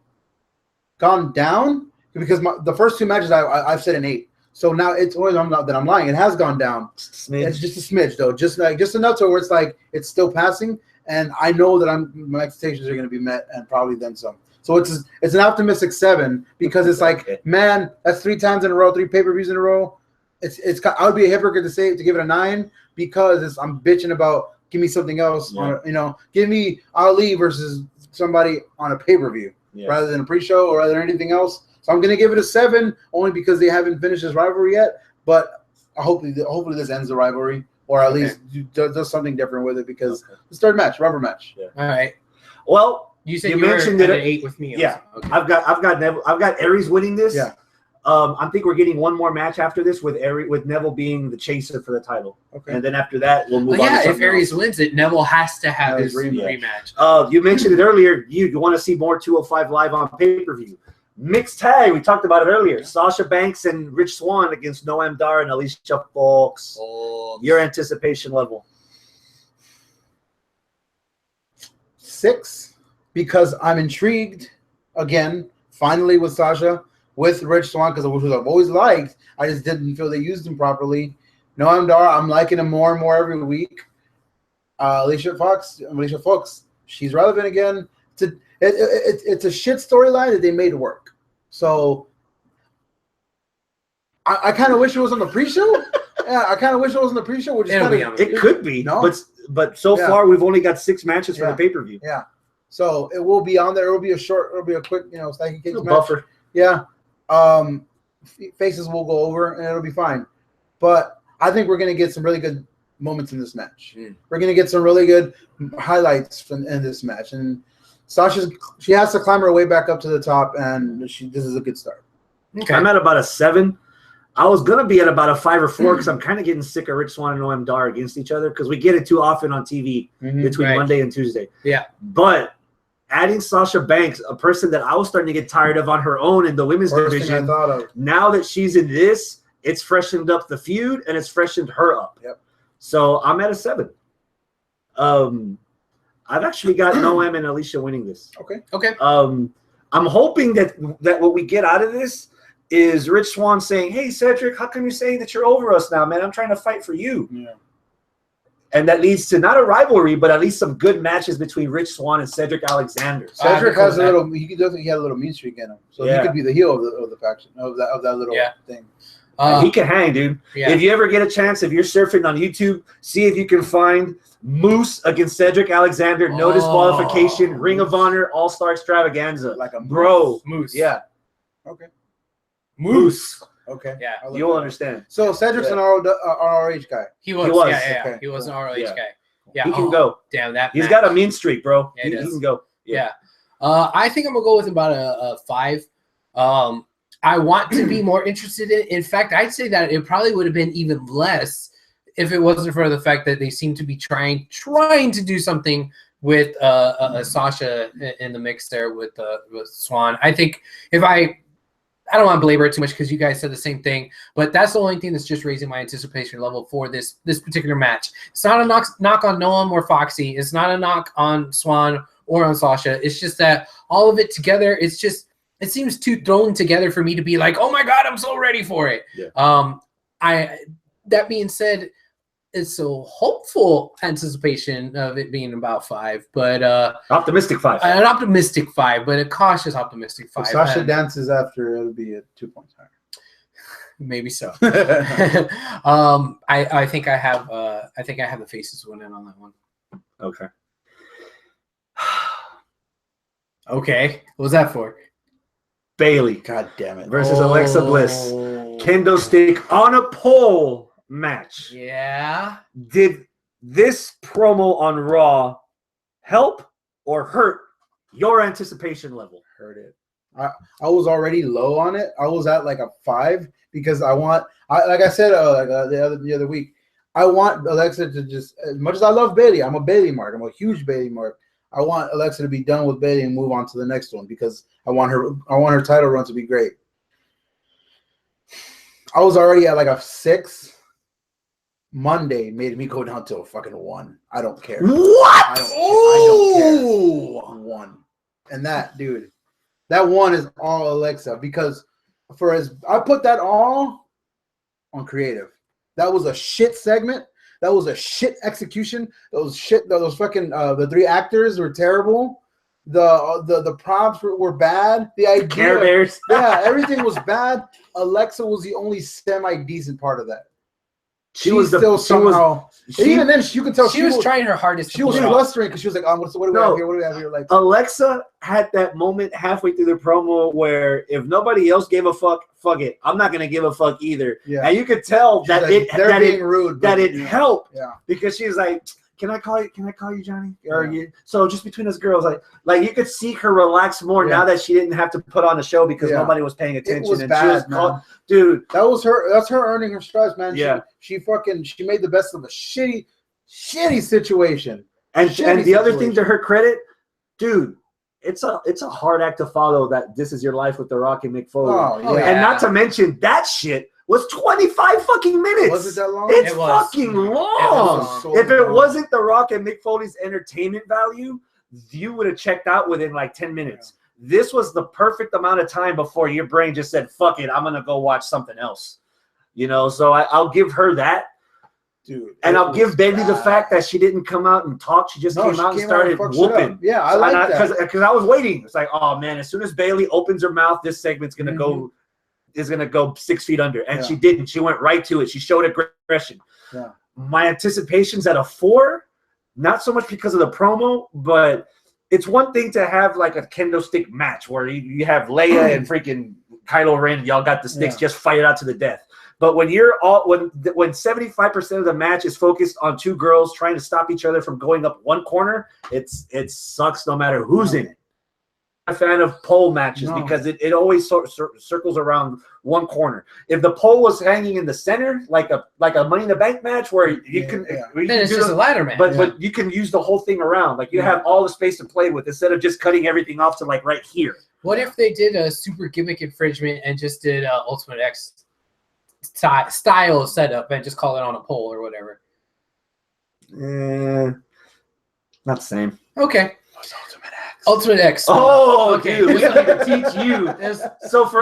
gone down because the first 2 matches I've said an 8. So now it's always I'm lying. It has gone down. Smidge. It's just a smidge though, just enough to where it's like it's still passing, and I know that my expectations are going to be met and probably then some. So it's an optimistic 7 because it's like, man, that's 3 times in a row, 3 pay-per-views in a row. I would be a hypocrite to give it a 9 because I'm bitching about give me something else. Give me Ali versus somebody on a pay-per-view rather than a pre-show or rather than anything else. So I'm going to give it a 7 only because they haven't finished this rivalry yet. But hopefully this ends the rivalry or at least does something different with it because it's third match, rubber match. Yeah. All right. Well, you said you mentioned it at 8 with me. Yeah. Okay. I've got Neville. I've got Aries winning this. Yeah. I think we're getting one more match after this with Neville being the chaser for the title. Okay. And then after that, we'll move on. Yeah, if Aries wins it, Neville has to have his rematch. You mentioned it earlier. You want to see more 205 Live on pay-per-view. Mixed tag, we talked about it earlier. Sasha Banks and Rich Swann against Noam Dar and Alicia Fox. Your anticipation level? 6, because I'm intrigued again, finally with Sasha, with Rich Swann, because I've always liked. I just didn't feel they used him properly. Noam Dar, I'm liking him more and more every week. Alicia Fox, she's relevant again. It's a shit storyline that they made work. So I kind of wish it was on the pre-show. Yeah, I kind of wish it was on the pre-show. It could be, no? but so far we've only got 6 matches for the pay-per-view. Yeah, so it will be on there. It'll be a quick, Stanky Kicks match. Buffer. Yeah, faces will go over and it'll be fine. But I think we're gonna get some really good moments in this match. We're gonna get some really good highlights in this match, and she has to climb her way back up to the top, and this is a good start. Okay. I'm at about a 7. I was gonna be at about a 5 or 4 because I'm kind of getting sick of Rich Swann and Noam Dar against each other because we get it too often on TV between Monday and Tuesday. Yeah, but adding Sasha Banks, a person that I was starting to get tired of on her own in the women's division, now that she's in this, it's freshened up the feud and it's freshened her up. Yep. So I'm at a 7. I've actually got Noam and Alicia winning this. Okay. I'm hoping that what we get out of this is Rich Swann saying, "Hey, Cedric, how come you're saying that you're over us now, man? I'm trying to fight for you." Yeah. And that leads to not a rivalry, but at least some good matches between Rich Swann and Cedric Alexander. Cedric has he had a little mean streak in him, so he could be the heel of the faction of that little thing. He can hang, dude. Yeah. If you ever get a chance, if you're surfing on YouTube, see if you can find Moose against Cedric Alexander, no disqualification, Ring of Honor, All-Star Extravaganza. Like a Moose. Yeah. Okay. Moose. Okay. Yeah. You'll understand. So Cedric's an ROH guy. He was. Yeah. Okay. He was an ROH guy. Yeah. He can go. Damn that. He's got a mean streak, bro. Yeah, he can go. Yeah. I think I'm gonna go with about a 5. I want to be more interested in. In fact, I'd say that it probably would have been even less if it wasn't for the fact that they seem to be trying to do something with Sasha in the mix there with Swann. I think if I don't want to belabor it too much because you guys said the same thing, but that's the only thing that's just raising my anticipation level for this particular match. It's not a knock on Noam or Foxy. It's not a knock on Swann or on Sasha. It's just that all of it together, it seems too thrown together for me to be like, oh my God, I'm so ready for it. Yeah. That being said, it's so hopeful anticipation of it being about 5, but optimistic 5. An optimistic 5, but a cautious optimistic 5. If Sasha dances after, it'll be at 2 points higher. Maybe so. I think I have the faces winning on that one. Okay. Okay. What was that for? Bailey. God damn it. Versus Alexa Bliss. Kendo stick on a pole match. Yeah. Did this promo on Raw help or hurt your anticipation level? Hurt it. I was already low on it. I was at like a 5 because like I said the other week, I want Alexa to just, as much as I love Bailey, I'm a Bailey mark. I'm a huge Bailey mark. I want Alexa to be done with Bailey and move on to the next one because I want her title run to be great. I was already at like a 6. Monday made me go down to a fucking 1. I don't care. What? I don't care. 1. And that, dude, that 1 is all Alexa because I put that all on creative. That was a shit segment. That was a shit execution. Those fucking the 3 actors were terrible. The props were bad. The idea, Care Bears. Yeah, everything was bad. Alexa was the only semi-decent part of that. Even then, you could tell she was trying her hardest. She was blustering because she was like, what do we have here? What do we have here? Like, Alexa had that moment halfway through the promo where if nobody else gave a fuck it. I'm not gonna give a fuck either. Yeah. And you could tell that it helped. Yeah. Because she was like, Can I call you Johnny? Or so just between us girls, like you could see her relax more now that she didn't have to put on a show because nobody was paying attention. It was bad, dude. That's her earning her stripes, man. Yeah. She made the best of a shitty situation. And the other thing to her credit, dude, it's a hard act to follow that This Is Your Life with The Rock and Mick Foley. Oh, yeah. And not to mention that shit was 25 fucking minutes. Was it that long? It's fucking long. If it wasn't The Rock and Mick Foley's entertainment value, you would have checked out within like 10 minutes. Yeah. This was the perfect amount of time before your brain just said, fuck it, I'm going to go watch something else. So I'll give her that. Dude, and I'll give Bailey the fact that she didn't come out and talk. She just came out and started whooping. Yeah, I like that. Because I was waiting. It's like, oh, man, as soon as Bailey opens her mouth, this segment's going to go – is going to go 6 feet under. And she didn't. She went right to it. She showed aggression. Yeah. My anticipation's at a 4, not so much because of the promo, but it's one thing to have like a kendo stick match where you have Leia and freaking Kylo Ren and y'all got the sticks, just fight it out to the death. But when when 75% of the match is focused on 2 girls trying to stop each other from going up one corner, it sucks no matter who's in it. A fan of pole matches because it always circles around one corner. If the pole was hanging in the center, like a Money in the Bank match where you can, then it's just a ladder match. But you can use the whole thing around. Like you have all the space to play with instead of just cutting everything off to like right here. What if they did a super gimmick infringement and just did Ultimate X style setup and just call it on a pole or whatever? Not the same. Okay. Ultimate X. Oh, okay. Dude, we need to teach you.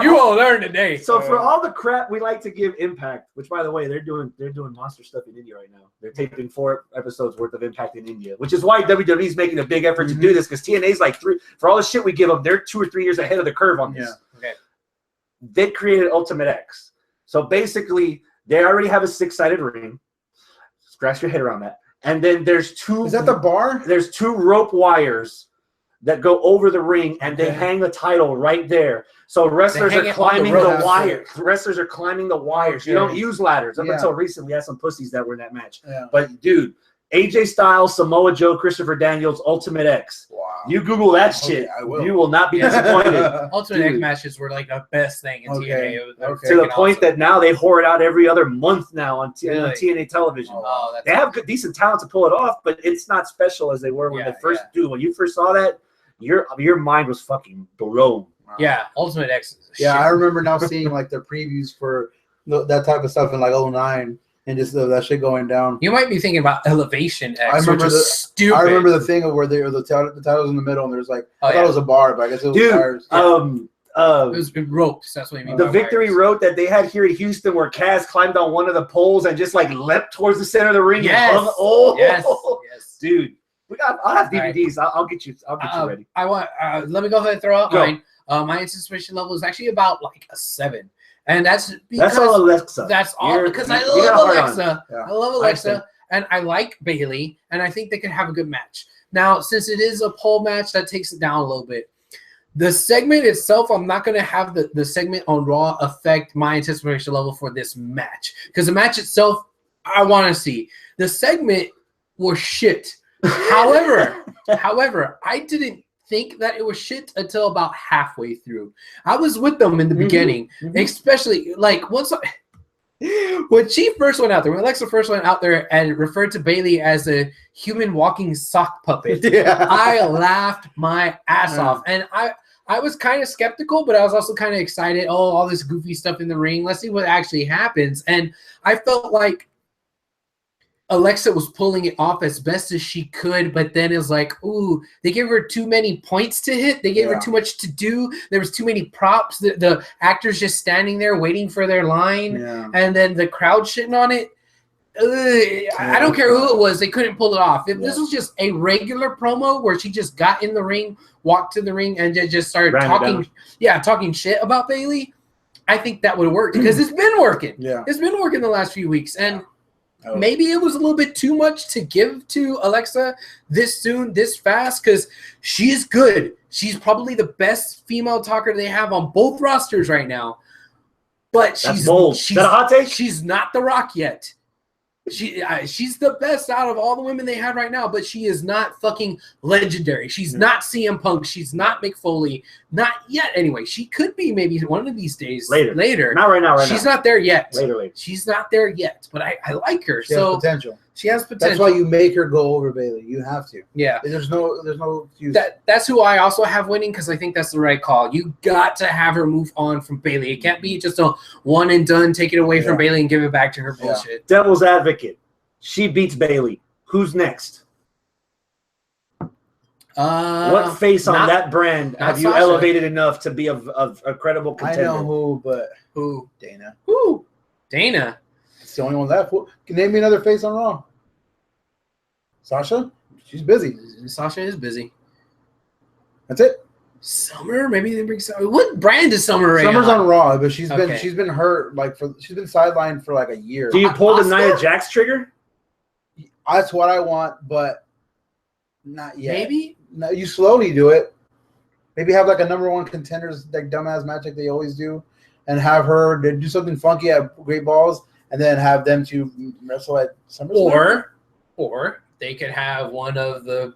You will learn today. So for all the crap we like to give Impact, which by the way they're doing monster stuff in India right now. They're taping 4 episodes worth of Impact in India, which is why WWE's making a big effort to do this because TNA's like 3 for all the shit we give them. They're 2 or 3 years ahead of the curve on this. Yeah. Okay. They created Ultimate X. So basically, they already have a 6-sided ring. Scratch your head around that. And then there's 2. Is that the bar? There's 2 rope wires that go over the ring, and they hang the title right there. So wrestlers are climbing the wires. Wrestlers are climbing the wires. You don't use ladders. Up until recently, we had some pussies that were in that match. Yeah. But, dude, AJ Styles, Samoa Joe, Christopher Daniels, Ultimate X. Wow. You Google that shit. You will not be disappointed. Ultimate X matches were like the best thing in TNA. To the point that now they whore it out every other month now on TNA television. Oh, they have decent talent to pull it off, but it's not special as they were when they first do. When you first saw that, your mind was fucking blown. Yeah, Ultimate X. I remember now seeing like the previews for that type of stuff in like 2009 and just that shit going down. You might be thinking about Elevation X, which was stupid. I remember the thing of where the titles in the middle and there's like I thought it was a bar, but I guess it was tires. It was ropes. That's what you mean. The victory rope that they had here in Houston, where Kaz climbed on one of the poles and just like leapt towards the center of the ring. Yes. And hung. Yes, dude. I'll have DVDs. Right. I'll get you ready. I want. Let me go ahead and throw out mine. My anticipation level is actually about like a 7, and that's all Alexa. That's all because I love Alexa. Yeah. I love Alexa, and I like Bailey, and I think they can have a good match. Now, since it is a pole match, that takes it down a little bit. The segment itself, I'm not going to have the segment on Raw affect my anticipation level for this match because the match itself, I want to see. The segment was shit. However, I didn't think that it was shit until about halfway through. I was with them in the beginning, especially like once when she first went out there, when Alexa first went out there and referred to Bailey as a human walking sock puppet, I laughed my ass off. And I was kind of skeptical, but I was also kind of excited. Oh, all this goofy stuff in the ring. Let's see what actually happens. And I felt like Alexa was pulling it off as best as she could, but then it was like, ooh, they gave her too many points to hit. They gave her too much to do. There was too many props. The actors just standing there waiting for their line, and then the crowd shitting on it. I don't care who it was. They couldn't pull it off. If this was just a regular promo where she just got in the ring, walked to the ring, and just started talking shit about Bailey, I think that would have worked because it's been working. Yeah, it's been working the last few weeks, and maybe it was a little bit too much to give to Alexa this soon, this fast, because she's good. She's probably the best female talker they have on both rosters right now. But she's bold. Is that a hot take? She's not The Rock yet. She's the best out of all the women they have right now, but she is not fucking legendary. She's not CM Punk. She's not Mick Foley. Not yet, anyway. She could be maybe one of these days. Later. Not right now. She's not there yet. Later. She's not there yet, but I like her. She has potential. She has potential. That's why you make her go over Bailey. You have to. Yeah. There's no excuse. That's who I also have winning because I think that's the right call. You got to have her move on from Bailey. It can't be just a one and done, take it away from Bailey and give it back to her bullshit. Devil's advocate. She beats Bailey. Who's next? What face on that brand have you elevated enough to be of a credible contender? I know who, but who? Dana. Who? Dana. It's the only one left. Can name me another face on Raw? Sasha? She's busy. Sasha is busy. That's it. Summer? Maybe they bring Summer. What brand is Summer right Summer's now? on Raw, but she's been hurt she's been sidelined for like a year. Do you pull the Nia Jax trigger? That's what I want, but not yet. Maybe? No, you slowly do it. Maybe have like a number one contenders like dumbass match like they always do, and have her do something funky at Great Balls, and then have them to wrestle at SummerSlam. Or they could have one of the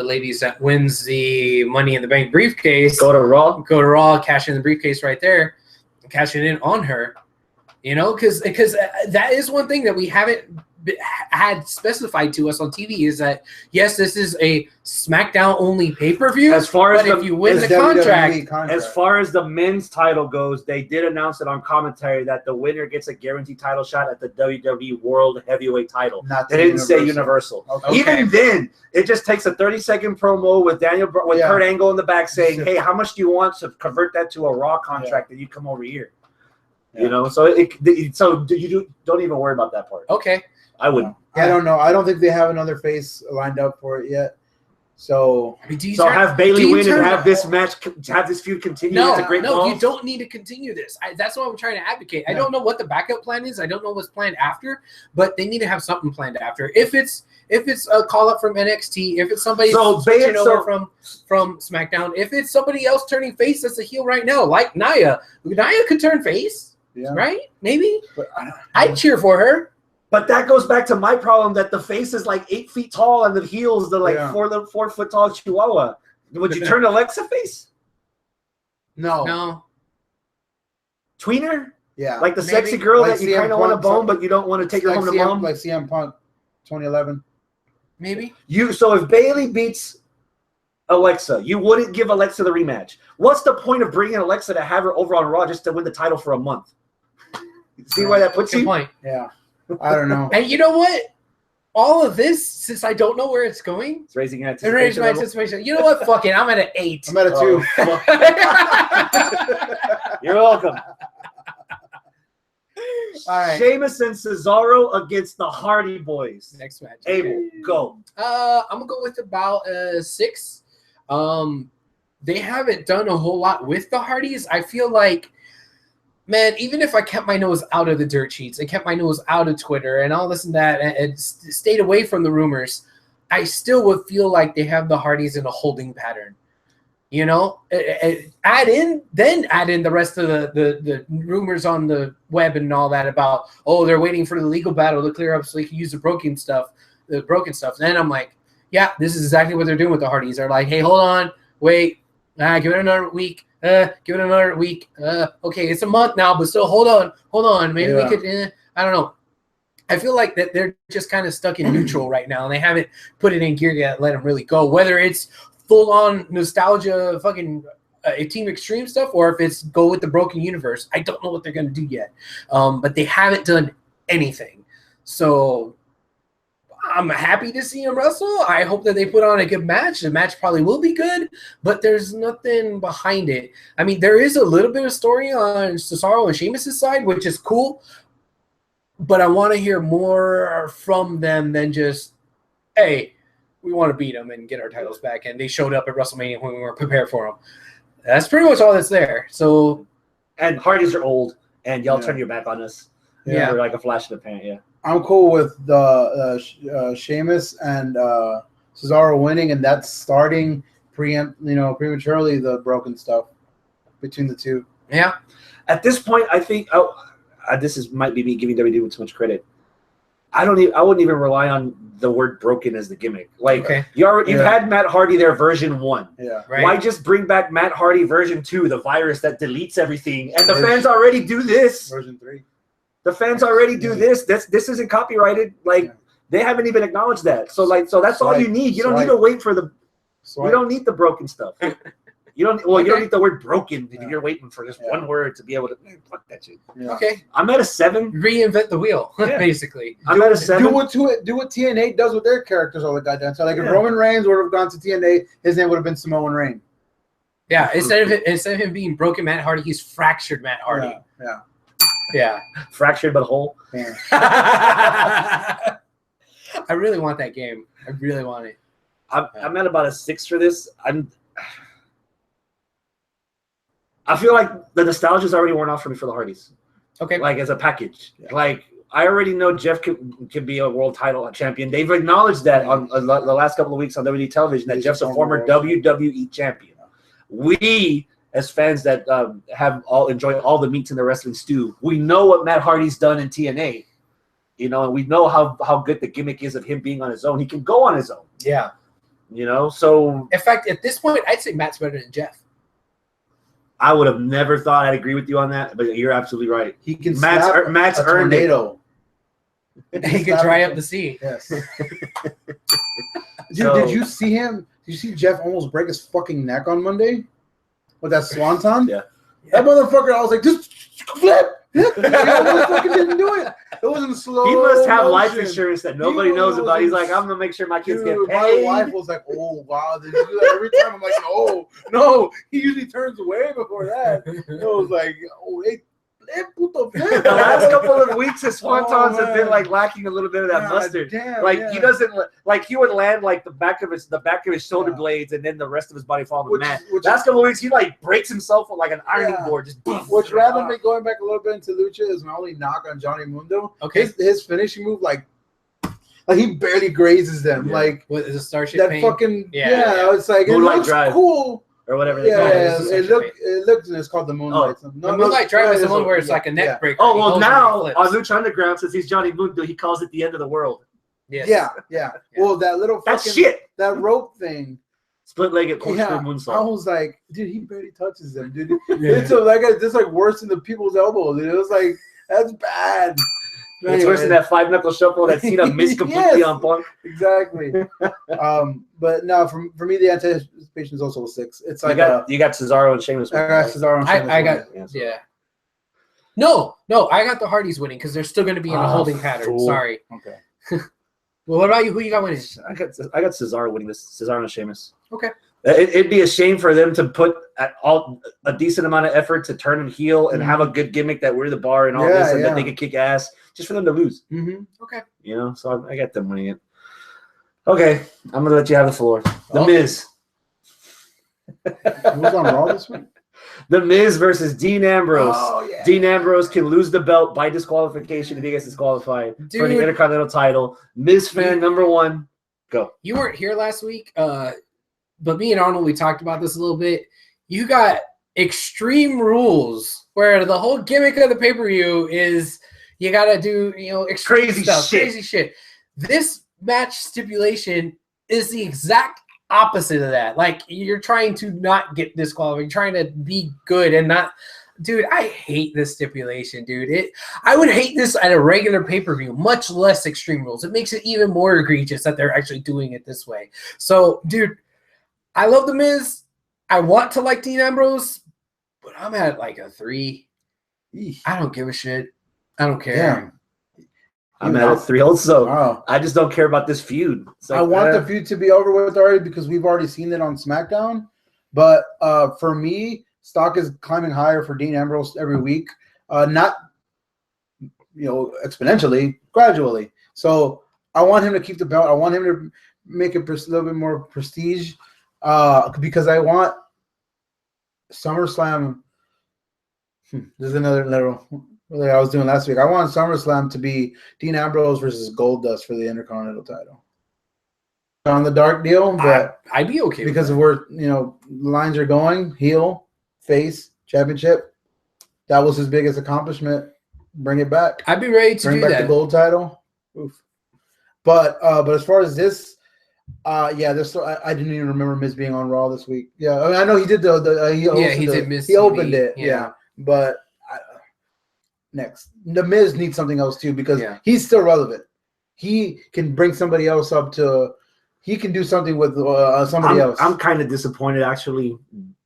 ladies that wins the Money in the Bank briefcase. Go to Raw, cash in the briefcase right there, cash it in on her. You know, because that is one thing that we haven't had specified to us on TV is that yes, this is a SmackDown only pay-per-view. As far as if you win the contract, as far as the men's title goes, they did announce it on commentary that the winner gets a guaranteed title shot at the WWE World Heavyweight title. They didn't say Universal. Okay. Even then, it just takes a 30-second promo with Kurt Angle in the back saying, "Hey, how much do you want to convert that to a Raw contract and you come over here?" Yeah. You know, so don't even worry about that part. Okay. I wouldn't. I don't know. I don't think they have another face lined up for it yet. So, have Bailey win and have this match, have this feud continue. No, you don't need to continue this. That's what I'm trying to advocate. I don't know what the backup plan is. I don't know what's planned after, but they need to have something planned after. If it's a call up from NXT, if it's somebody switching over from SmackDown, if it's somebody else turning face that's a heel right now, like Nia could turn face, right? Maybe. But I'd cheer for her. But that goes back to my problem that the face is like 8 feet tall and the heels are like 4 foot tall chihuahua. Would you turn Alexa face? No. Tweener? Yeah. Like the sexy girl that you kind of want to bone, but you don't want to take her home to mom? Like CM Punk 2011. Maybe. So if Bailey beats Alexa, you wouldn't give Alexa the rematch. What's the point of bringing Alexa to have her over on Raw just to win the title for a month? See where that puts you? Good point. Yeah. I don't know. And you know what? All of this, since I don't know where it's going, it's raising my anticipation. You know what? Fuck it. I'm at an 8. I'm at a 2. You're welcome. All right. Sheamus and Cesaro against the Hardy Boys. Next match. Abel, go. I'm gonna go with about 6. They haven't done a whole lot with the Hardys. I feel like, man, even if I kept my nose out of the dirt sheets, I kept my nose out of Twitter and all this and that, and stayed away from the rumors, I still would feel like they have the Hardys in a holding pattern. You know, add in the rest of the rumors on the web and all that about, oh, they're waiting for the legal battle to clear up so they can use the broken stuff. Then I'm like, yeah, this is exactly what they're doing with the Hardys. They're like, hey, hold on, wait, give it another week. Give it another week. Okay, it's a month now, but still, hold on. Maybe we could. I don't know. I feel like that they're just kind of stuck in neutral right now, and they haven't put it in gear yet. Let them really go. Whether it's full on nostalgia, fucking Team Extreme stuff, or if it's go with the broken universe, I don't know what they're gonna do yet. But they haven't done anything, so I'm happy to see them wrestle. I hope that they put on a good match. The match probably will be good, but there's nothing behind it. I mean, there is a little bit of story on Cesaro and Sheamus' side, which is cool. But I want to hear more from them than just, hey, we want to beat them and get our titles back. And they showed up at WrestleMania when we weren't prepared for them. That's pretty much all that's there. So, and Hardys are old, and y'all turn your back on us. Yeah, we're like a flash in the pan. Yeah, I'm cool with the Sheamus and Cesaro winning, and that's starting prematurely the broken stuff between the two. Yeah. At this point, I think might be me giving WWE too much credit. I wouldn't even rely on the word broken as the gimmick. Like you've had Matt Hardy there version 1. Yeah. Right. Why just bring back Matt Hardy version 2, the virus that deletes everything? And the fans already do this. Version 3. The fans already do this. This isn't copyrighted. Like they haven't even acknowledged that. So that's all you need. You don't need to wait for the. You don't need the broken stuff. You don't. Well, you don't need the word broken if you're waiting for just one word to be able to. Fuck that shit. Yeah. Okay. I'm at a 7. Reinvent the wheel, basically. I'm at a 7. Do what TNA does with their characters all the goddamn time. Like if Roman Reigns would have gone to TNA, his name would have been Samoan Reign. Yeah. Instead of him being broken Matt Hardy, he's fractured Matt Hardy. Yeah. Fractured but whole. Yeah. I really want that game. I really want it. I'm at about a 6 for this. I feel like the nostalgia's already worn off for me for the Hardys. Okay. Like as a package. Yeah. Like I already know Jeff can be a world title champion. They've acknowledged that on the last couple of weeks on WWE television that Jeff's a former WWE champion. We, as fans that have enjoyed all the meats in the wrestling stew, we know what Matt Hardy's done in TNA. And we know how good the gimmick is of him being on his own. He can go on his own. Yeah. So in fact, at this point, I'd say Matt's better than Jeff. I would have never thought I'd agree with you on that, but you're absolutely right. He can Matt's a earned tornado. He could dry up the sea. Yes. Dude, did you see him? Did you see Jeff almost break his fucking neck on Monday with that swanton? Yeah. That motherfucker, I was like, just flip. He almost fucking didn't do it. It was in slow. He must have motion. life insurance that nobody knows about. He's like, I'm gonna make sure my kids get paid. My wife was like, "Oh wow, did you do that every time?" I'm like, "No." He usually turns away before that. It was like, "Oh, the last couple of weeks, his swantons have been like lacking a little bit of that mustard. Damn, he doesn't like he would land like the back of his shoulder blades, and then the rest of his body fall on the mat. Last couple of weeks, he like breaks himself with like an ironing board, just. Which randomly going back a little bit into Lucha is my only knock on Johnny Mundo. Okay, his finishing move like he barely grazes them. Yeah. Like what is a Starship that pain? fucking it's like Moonlight it looks Drive. cool. Or whatever they call it. It looks, it's called the Moonlight. The Moonlight Drive is the one where it's like a neck breaker. Oh, well, now on Lucha Underground, since he's Johnny Mundo, he calls it the end of the world. Yes. Yeah. Well, that little that rope thing. Split-legged corkscrew moonsault. I was like, dude, he barely touches them, dude. It's like worse than the people's elbow, dude. It was like, that's bad. It's worse than that 5-knuckle shuffle that Cena missed completely on Punk. Exactly. But no, for me, the anticipation is also a 6. It's like you got Cesaro and Sheamus. I got Cesaro and Sheamus. I got No, I got the Hardys winning because they're still going to be in a holding pattern. Fool. Sorry. Okay. Well, what about you? Who you got winning? I got Cesaro winning this. Cesaro and Sheamus. Okay. It'd be a shame for them to put a decent amount of effort to turn and heel and have a good gimmick that we're the bar and all this and that they could kick ass just for them to lose. Mm-hmm. Okay. So I got them winning it. Okay, I'm gonna let you have the floor. The Miz. Who's on Raw this week? The Miz versus Dean Ambrose. Oh, yeah. Dean Ambrose can lose the belt by disqualification if he gets disqualified for the Intercontinental title. Miz fan number 1, go. You weren't here last week, but me and Arnold, we talked about this a little bit. You got Extreme Rules, where the whole gimmick of the pay-per-view is you got to do, extreme crazy stuff, shit. crazy shit. This match stipulation is the exact opposite of that. Like, you're trying to not get disqualified, you're trying to be good and not. Dude, I hate this stipulation, dude. I would hate this at a regular pay-per-view, much less Extreme Rules. It makes it even more egregious that they're actually doing it this way. So, dude, I love The Miz. I want to like Dean Ambrose, but I'm at like a 3. I don't give a shit. I don't care. Yeah. I'm at a 3 also. Wow. I just don't care about this feud. Like, I want the feud to be over with already because we've already seen it on SmackDown. But for me, stock is climbing higher for Dean Ambrose every week. Not, exponentially, gradually. So I want him to keep the belt. I want him to make it a little bit more prestige because I want SummerSlam. This is another little like I was doing last week. I want SummerSlam to be Dean Ambrose versus Goldust for the Intercontinental title. On the dark deal, but I'd be okay because of where lines are going, heel, face, championship. That was his biggest accomplishment. Bring it back. I'd be ready to bring do back that. the gold title. Oof. But as far as this, I didn't even remember Miz being on Raw this week. Yeah, I mean, I know he did he opened it. Yeah, but next, the Miz needs something else too because he's still relevant. He can bring somebody else up to. He can do something with somebody else. I'm kind of disappointed actually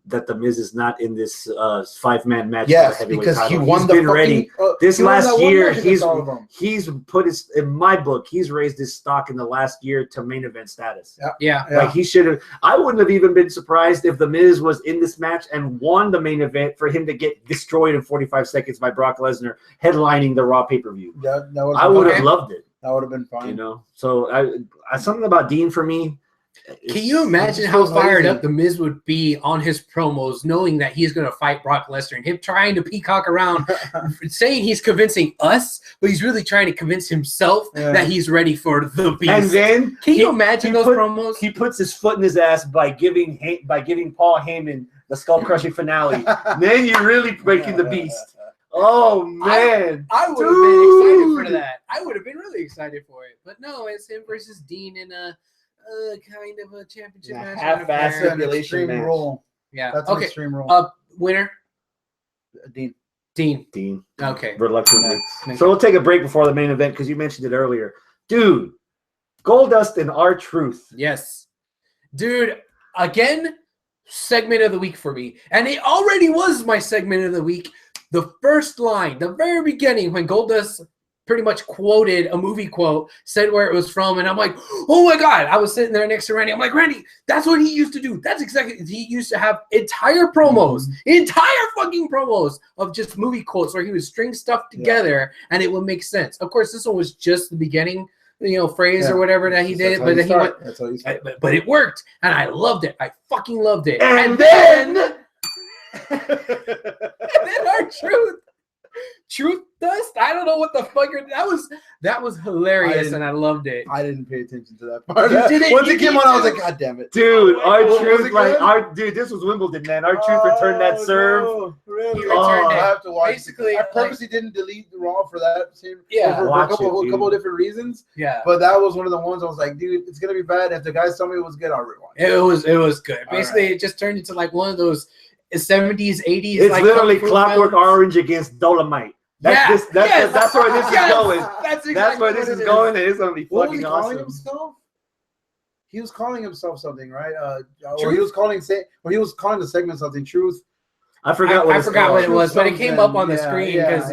that the Miz is not in this 5-man match. Yes, for the because title. he won He's the been ready. This last year, he's put his in my book. He's raised his stock in the last year to main event status. Yeah. Like he should have. I wouldn't have even been surprised if the Miz was in this match and won the main event for him to get destroyed in 45 seconds by Brock Lesnar headlining the Raw pay-per-view. I would have loved it. That would have been fine. So I something about Dean for me. Can you imagine how fired up the Miz would be on his promos, knowing that he's going to fight Brock Lesnar and him trying to peacock around, saying he's convincing us, but he's really trying to convince himself that he's ready for the beast. And then can you imagine those promos? He puts his foot in his ass by giving Paul Heyman the skull crushing finale. Then you're really breaking the beast. Oh man, I would have been excited for that. I would have been really excited for it, but no, it's him versus Dean in a kind of a championship match. Half-ass stipulation match. Rule. Yeah. That's an extreme rule. Winner. Dean. Okay. Reluctantly. So we'll take a break before the main event because you mentioned it earlier, dude. Goldust and R-Truth. Yes, dude. Again, segment of the week for me, and it already was my segment of the week. The first line, the very beginning, when Goldust pretty much quoted a movie quote, said where it was from, and I'm like, oh my God. I was sitting there next to Randy. I'm like, Randy, that's what he used to do. That's exactly, he used to have entire fucking promos of just movie quotes where he would string stuff together and it would make sense. Of course, this one was just the beginning, phrase or whatever that he did, but then he went, but it worked, and I loved it. I fucking loved it. And then Truth Dust. I don't know what the fuck that was hilarious, and I loved it. I didn't pay attention to that part. Once it came on, I was like, God damn it, dude! Dude, this was Wimbledon, man. R-Truth returned that serve. No, really? He returned it. I have to watch. Basically, I purposely didn't delete the Raw for that. For a couple of different reasons. Yeah, but that was one of the ones I was like, dude, it's gonna be bad. If the guys told me it was good, I'll rewind. It was good. Basically, it just turned into like one of those 70s, 80s. It's literally Clockwork Orange against Dolomite. That's where this is going. That's where this is going, and it's gonna be fucking awesome. He was calling himself something, right? Or he was calling the segment something. Truth. I forgot what it was, but it came up on the screen because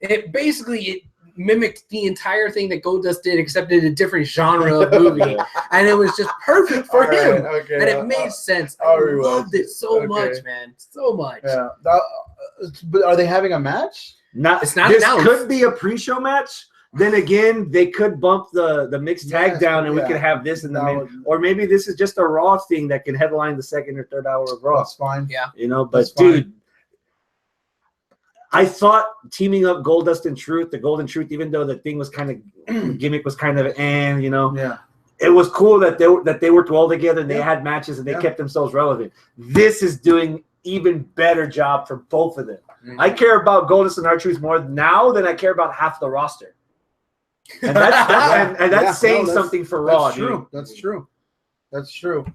it basically mimicked the entire thing that Goldust did, except in a different genre of movie, and it was just perfect for him. And it made sense. I loved it so much, man, so much. Yeah. But are they having a match? It's not This announced. could be a pre-show match. Then again, they could bump the mixed tag down, and we could have this in the main. Or maybe this is just a Raw thing that can headline the second or third hour of Raw. That's fine. Yeah. But dude, I thought teaming up Goldust and Truth, the Golden Truth, even though the thing was kind of gimmick was kind of it was cool that they worked well together and they had matches and they kept themselves relevant. This is doing even better job for both of them. I care about Goldust and R-Truth more now than I care about half the roster. And that's saying something for Raw. That's true. That's true. That's true.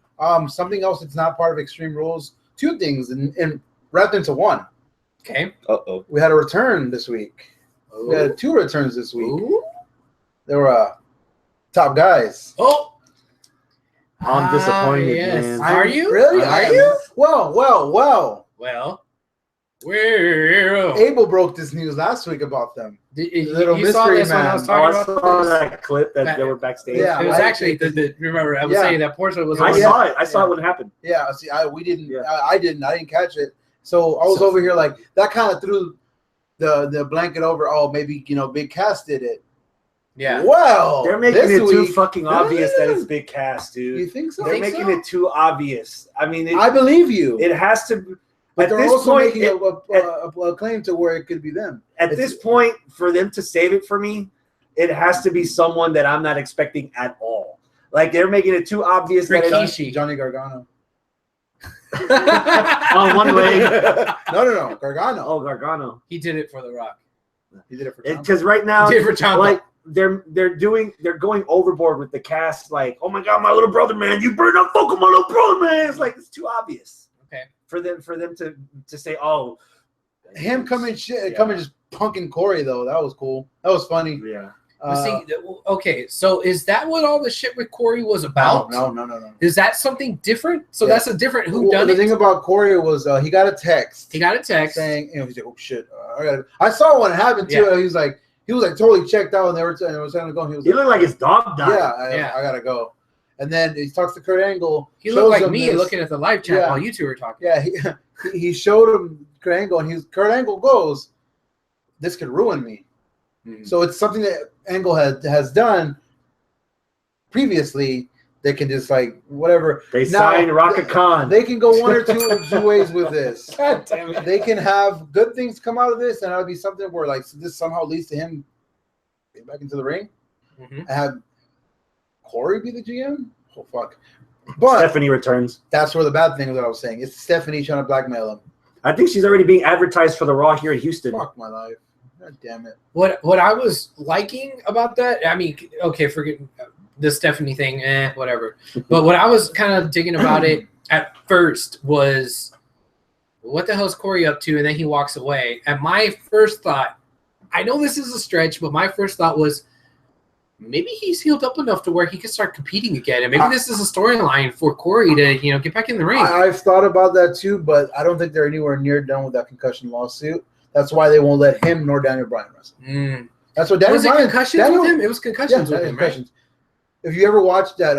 Something else that's not part of Extreme Rules. Two things and wrapped into one. Okay. Uh-oh. We had a return this week. Ooh. We had 2 returns this week. Ooh. They were top guys. Oh. I'm disappointed, man. Are you? Really? Are you? Well. Well. Abel broke this news last week about them. You saw this when I was talking about saw that clip that they were backstage. Yeah, it was actually remember I was saying that portion was. I saw it. I saw it when it happened. Yeah. See, I didn't catch it. So I was So- over here like that kind of threw the blanket over. Oh, maybe Big Cass did it. Yeah. Well, They're making it too week, fucking obvious that it's Big Cass, dude. You think so? They're making it too obvious. I mean, I believe you. It has to. But At they're this also point, making a claim to where it could be them. At this point, for them to save it for me, it has to be someone that I'm not expecting at all. Like they're making it too obvious that Rikishi. Johnny Gargano. on one leg. No, Gargano. Oh, Gargano. He did it for The Rock. He did it for Because right now, He did it for Ciampa. like they're going overboard with the cast. Like, oh my god, my little brother, man, you burned up fucking my little brother, man. It's like it's too obvious. Okay. For them to say, oh, him coming just punking Corey though. That was cool. That was funny. Yeah. Okay, so is that what all the shit with Corey was about? No. Is that something different? So Yeah. that's a different The whodunit? thing about Corey was he got a text. He got a text saying, he's like, oh shit, I saw when it happened too. Yeah. He was like totally checked out, and they were it was time to go. And He looked like his dog died. I gotta go. And then he talks to Kurt Angle. He looked like me looking at the live chat Yeah. while you two were talking. Yeah, he showed him Kurt Angle, and Kurt Angle goes, "This could ruin me." Mhm. So it's something that Angle has done previously. They can just like whatever. They signed Raka Khan. They can go one or two ways with this. God damn it. They can have good things come out of this, and it'll be something where like this somehow leads to him getting back into the ring. Mhm. And have Corey be the GM. Oh fuck! But Stephanie returns. that's where the bad thing is. What I was saying. It's Stephanie trying to blackmail him. I think she's already being advertised for the Raw here in Houston. Fuck my life. God damn it. What I was liking about that, I mean, okay, forget the Stephanie thing, whatever. But what I was kind of digging about it at first was, what the hell is Corey up to? And then he walks away. And my first thought, I know this is a stretch, but my first thought was, maybe he's healed up enough to where he can start competing again. And maybe this is a storyline for Corey to, get back in the ring. I've thought about that too, but I don't think they're anywhere near done with that concussion lawsuit. That's why they won't let him nor Daniel Bryan wrestle. That's what Daniel Was it Bryan. concussions with him? It was concussions with him, right? If you ever watched that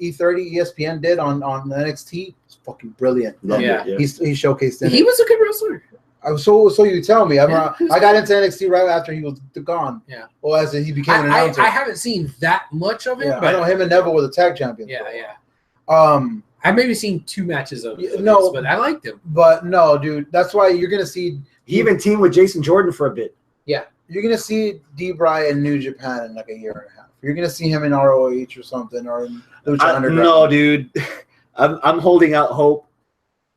E30 ESPN did on NXT, it's fucking brilliant. Yeah. He showcased it. He was a good wrestler. So you tell me. I Yeah. got into NXT right after he was gone. Yeah. Well, as he became an announcer. I haven't seen that much of it. Yeah, but I know him and Neville were the tag champions. Yeah. I've maybe seen 2 matches of this, no, but I liked him. But no, dude, that's why you're gonna see. He even teamed with Jason Jordan for a bit. You're gonna see D-Bry in New Japan in like a year and a half. You're gonna see him in ROH or something, or in Lucha Underground. No, dude. I'm holding out hope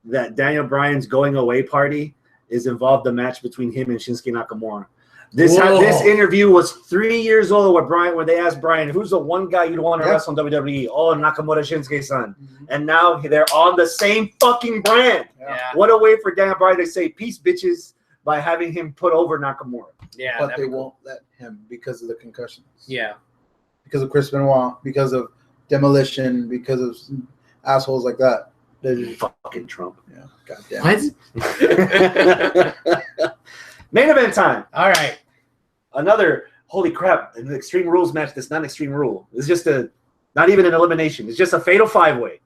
that Daniel Bryan's going away party is involved the match between him and Shinsuke Nakamura. This interview was 3 years old where they asked Bryan, who's the one guy you'd want to wrestle in WWE? Oh, Nakamura Shinsuke-san. Mm-hmm. And now they're on the same fucking brand. Yeah. What a way for Daniel Bryan to say peace, bitches, by having him put over Nakamura. Yeah. But they won't let him because of the concussions. Yeah. Because of Chris Benoit, because of Demolition, because of assholes like that. They're just Fucking Trump. yeah. Goddamn. What? Main event time. All right. Another, holy crap, an Extreme Rules match that's not an Extreme Rule. It's just not even an elimination. It's just a fatal 5-way.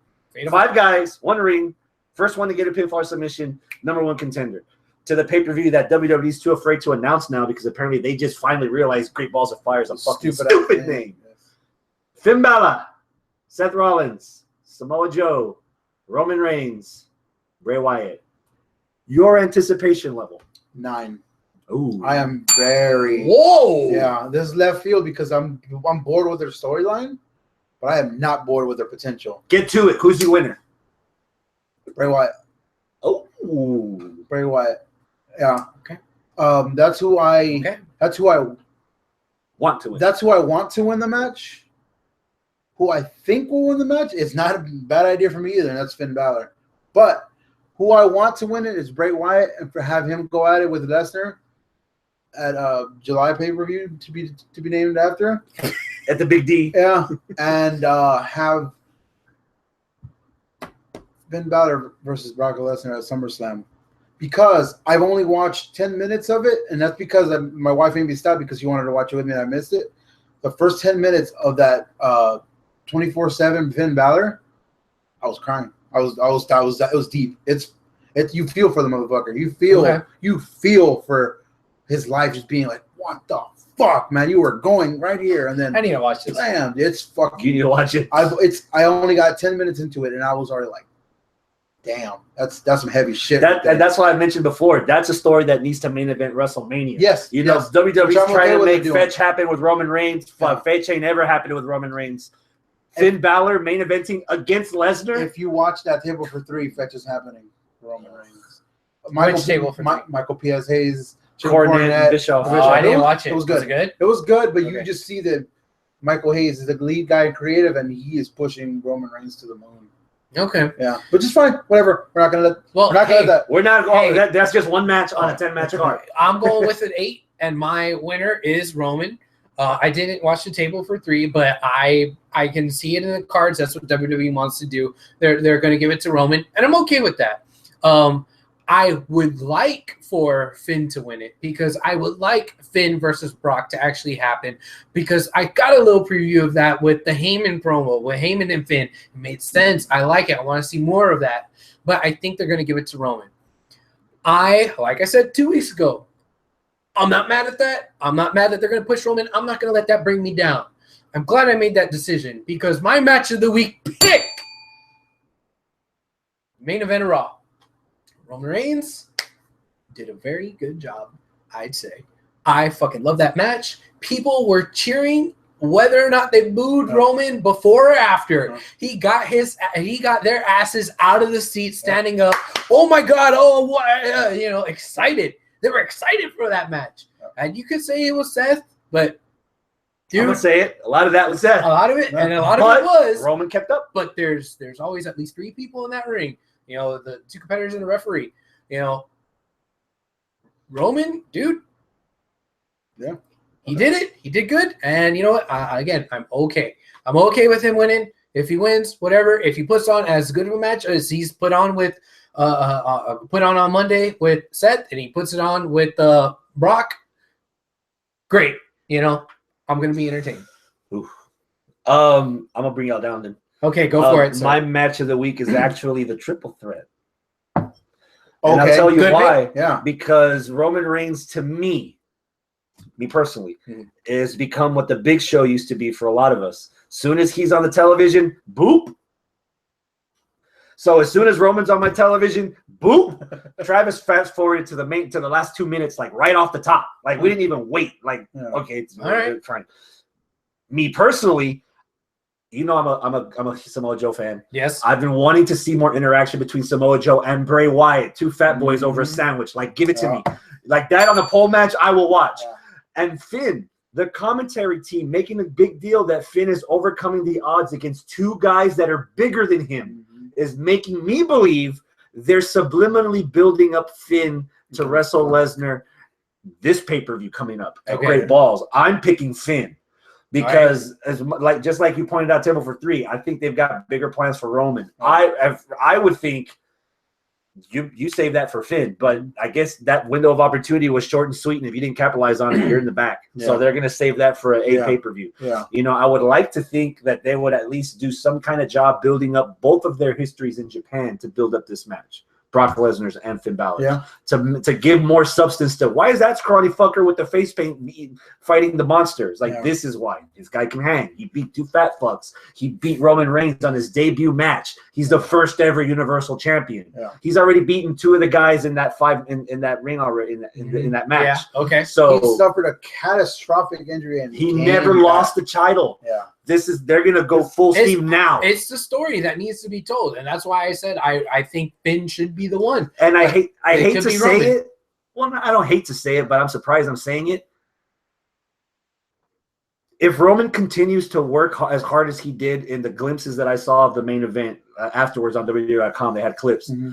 5 guys, 1 ring, first one to get a pinfall submission, #1 contender. To the pay-per-view that WWE's too afraid to announce now because apparently they just finally realized Great Balls of Fire is a fucking stupid name. Yes. Finn Balor, Seth Rollins, Samoa Joe, Roman Reigns, Bray Wyatt. Your anticipation level? 9. Ooh. I am very. Whoa. Yeah, this is left field because I'm bored with their storyline, but I am not bored with their potential. Get to it. Who's your winner? Bray Wyatt. Oh. Bray Wyatt. Yeah. Okay. That's who I want to win. That's who I want to win the match. Who I think will win the match. It's not a bad idea for me either, and that's Finn Balor. But who I want to win it is Bray Wyatt, and have him go at it with Lesnar at July pay-per-view to be named after. At the Big D. Yeah, and have Finn Balor versus Brock Lesnar at SummerSlam. Because I've only watched 10 minutes of it, and that's because my wife made me stop because she wanted to watch it with me and I missed it. The first 10 minutes of that 24/7 Finn Balor, I was crying. It was deep. You feel for the motherfucker. You feel for his life just being like, what the fuck, man? You were going right here, and then I need to watch this. Damn, it's fucking. You need to watch it. I only got 10 minutes into it, and I was already like, damn, that's some heavy shit. And that's why I mentioned before. That's a story that needs to main event WrestleMania. Yes, WWE's trying to make fetch happen with Roman Reigns. Fetch ain't never happened with Roman Reigns. Finn Balor main eventing against Lesnar. If you watch that table for three, fetch is happening. Roman Reigns. Michael P.S. Hayes. Cornette, Bischoff. Oh, I didn't watch it. It was good. Was it good? It was good, but you just see that Michael Hayes is the lead guy in creative, and he is pushing Roman Reigns to the moon. Okay. Yeah, which is fine. Whatever. We're not gonna let. We're not gonna let that. We're not going. That's just one match on a 10-match card. I'm going with an 8, and my winner is Roman. I didn't watch the table for 3, but I can see it in the cards. That's what WWE wants to do. They're going to give it to Roman, and I'm okay with that. I would like for Finn to win it because I would like Finn versus Brock to actually happen because I got a little preview of that with the Heyman promo with Heyman and Finn. It made sense. I like it. I want to see more of that, but I think they're going to give it to Roman. Like I said 2 weeks ago, I'm not mad at that. I'm not mad that they're going to push Roman. I'm not going to let that bring me down. I'm glad I made that decision because my match of the week pick main event of Raw. Roman Reigns did a very good job, I'd say. I fucking love that match. People were cheering whether or not they booed Roman before or after. He got their asses out of the seat, standing up. Oh my God! Oh, what? Excited. They were excited for that match, and you could say it was Seth, but dude, I'm gonna say it. A lot of that was Seth. A lot of it, and a lot of it was Roman kept up. But there's always at least 3 people in that ring. The 2 competitors and the referee. Roman, dude. Yeah. He did it. He did good. And you know what? Again, I'm okay. I'm okay with him winning. If he wins, whatever. If he puts on as good of a match as he's put on with put on Monday with Seth, and he puts it on with Brock, great. I'm gonna be entertained. Oof. I'm gonna bring y'all down then. Okay, go for it. Sir. My match of the week is actually the triple threat. Okay, and I'll tell you why. Pick. Yeah. Because Roman Reigns, to me personally, is become what the Big Show used to be for a lot of us. Soon as he's on the television, boop. So as soon as Roman's on my television, boop. Travis fast forwarded to the last 2 minutes, like right off the top. Like we didn't even wait. Like okay, it's all right. Fine. Me personally. I'm a Samoa Joe fan. Yes. I've been wanting to see more interaction between Samoa Joe and Bray Wyatt, 2 fat boys over a sandwich. Like, give it to me. Like that on a pole match, I will watch. Yeah. And Finn, the commentary team making a big deal that Finn is overcoming the odds against 2 guys that are bigger than him is making me believe they're subliminally building up Finn to wrestle Lesnar this pay-per-view coming up at Great Balls. I'm picking Finn. Because just like you pointed out, table for 3, I think they've got bigger plans for Roman. I would think you save that for Finn, but I guess that window of opportunity was short and sweet, and if you didn't capitalize on it, you're in the back. Yeah. So they're going to save that for a pay-per-view. Yeah. I would like to think that they would at least do some kind of job building up both of their histories in Japan to build up this match. Brock Lesnar's and Finn Balor. To give more substance to why is that scrawny fucker with the face paint fighting the monsters? This is why. This guy can hang. He beat 2 fat fucks. He beat Roman Reigns on his debut match. He's the first ever Universal Champion. Yeah. He's already beaten 2 of the guys in that in that ring already in that match. Yeah. Okay. So he suffered a catastrophic injury and he never lost the title. Yeah. They're gonna go full steam now. It's the story that needs to be told, and that's why I said I think Finn should be the one. And I hate to say it. Well, I don't hate to say it, but I'm surprised I'm saying it. if Roman continues to work as hard as he did in the glimpses that I saw of the main event afterwards on WWE.com, they had clips. Mm-hmm.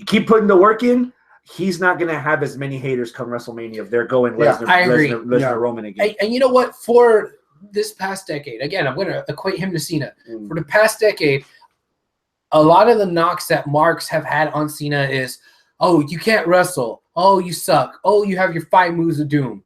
Keep putting the work in. He's not going to have as many haters come WrestleMania if they're going Lesnar Roman again. And you know what? For this past decade, again, I'm going to equate him to Cena. For the past decade, a lot of the knocks that marks have had on Cena is, oh, you can't wrestle. Oh, you suck. Oh, you have your 5 moves of doom.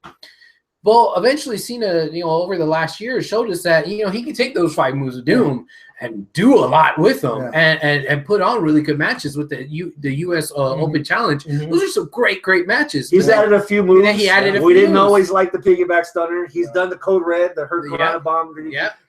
Well, eventually Cena, over the last year showed us that, he can take those 5 moves of doom and do a lot with them and put on really good matches with the U.S. Open Challenge. Those are some great matches. He's added a few moves. He added we didn't always like the piggyback stunner. He's done the Code Red, the Hurricane Bomb.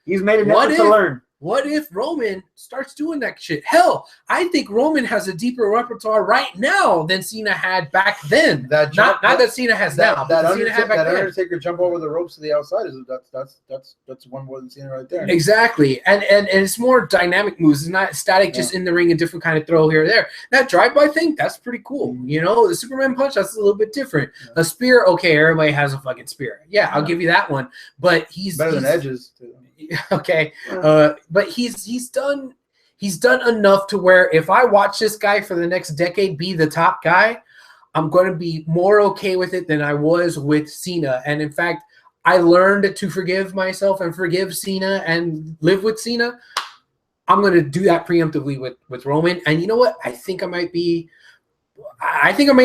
He's made an effort to learn. What if Roman starts doing that shit? Hell, I think Roman has a deeper repertoire right now than Cena had back then. Not that Cena has now. That Undertaker jump over the ropes to the outside that's one more than Cena right there. Exactly, and it's more dynamic moves. It's not static, just in the ring, a different kind of throw here or there. That drive-by thing, that's pretty cool. The Superman punch, that's a little bit different. A spear, okay, everybody has a fucking spear. Yeah, I'll give you that one. But he's better than Edge's too. Okay, but he's done enough to where if I watch this guy for the next decade be the top guy, I'm going to be more okay with it than I was with Cena. And in fact, I learned to forgive myself and forgive Cena and live with Cena. I'm going to do that preemptively with Roman. And you know what? I think I may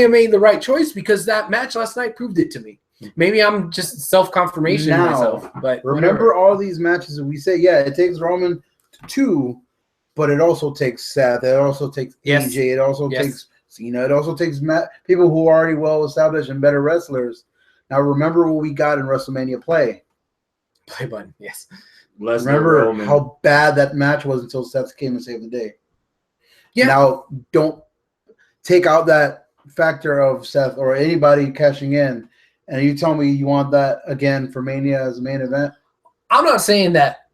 have made the right choice because that match last night proved it to me. Maybe I'm just self-confirmation myself. But remember all these matches that we say, it takes Roman to 2, but it also takes Seth. It also takes AJ. It also takes Cena. It also takes people who are already well-established and better wrestlers. Now, remember what we got in WrestleMania Play button, yes. Remember Roman. How bad that match was until Seth came and saved the day. Yeah. Now, don't take out that factor of Seth or anybody cashing in. And you tell me you want that again for Mania as a main event? I'm not saying that,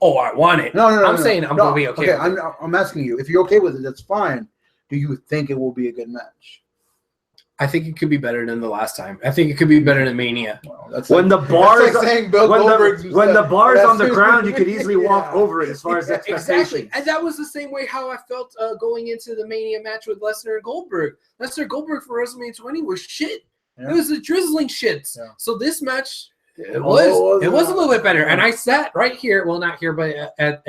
I want it. No. I'm saying I'm going to be okay. I'm asking you. If you're okay with it, that's fine. Do you think it will be a good match? I think it could be better than the last time. I think it could be better than Mania. Well, that's when like, the bars like saying Bill when the bar's on the ground, you could easily walk over it as far as expectations. Exactly. And that was the same way how I felt going into the Mania match with Lesnar and Goldberg. Lesnar Goldberg for WrestleMania 20 was shit. Yeah. It was a drizzling shit. Yeah. So this match, it was a little bit better. And I sat right here, well, not here, but at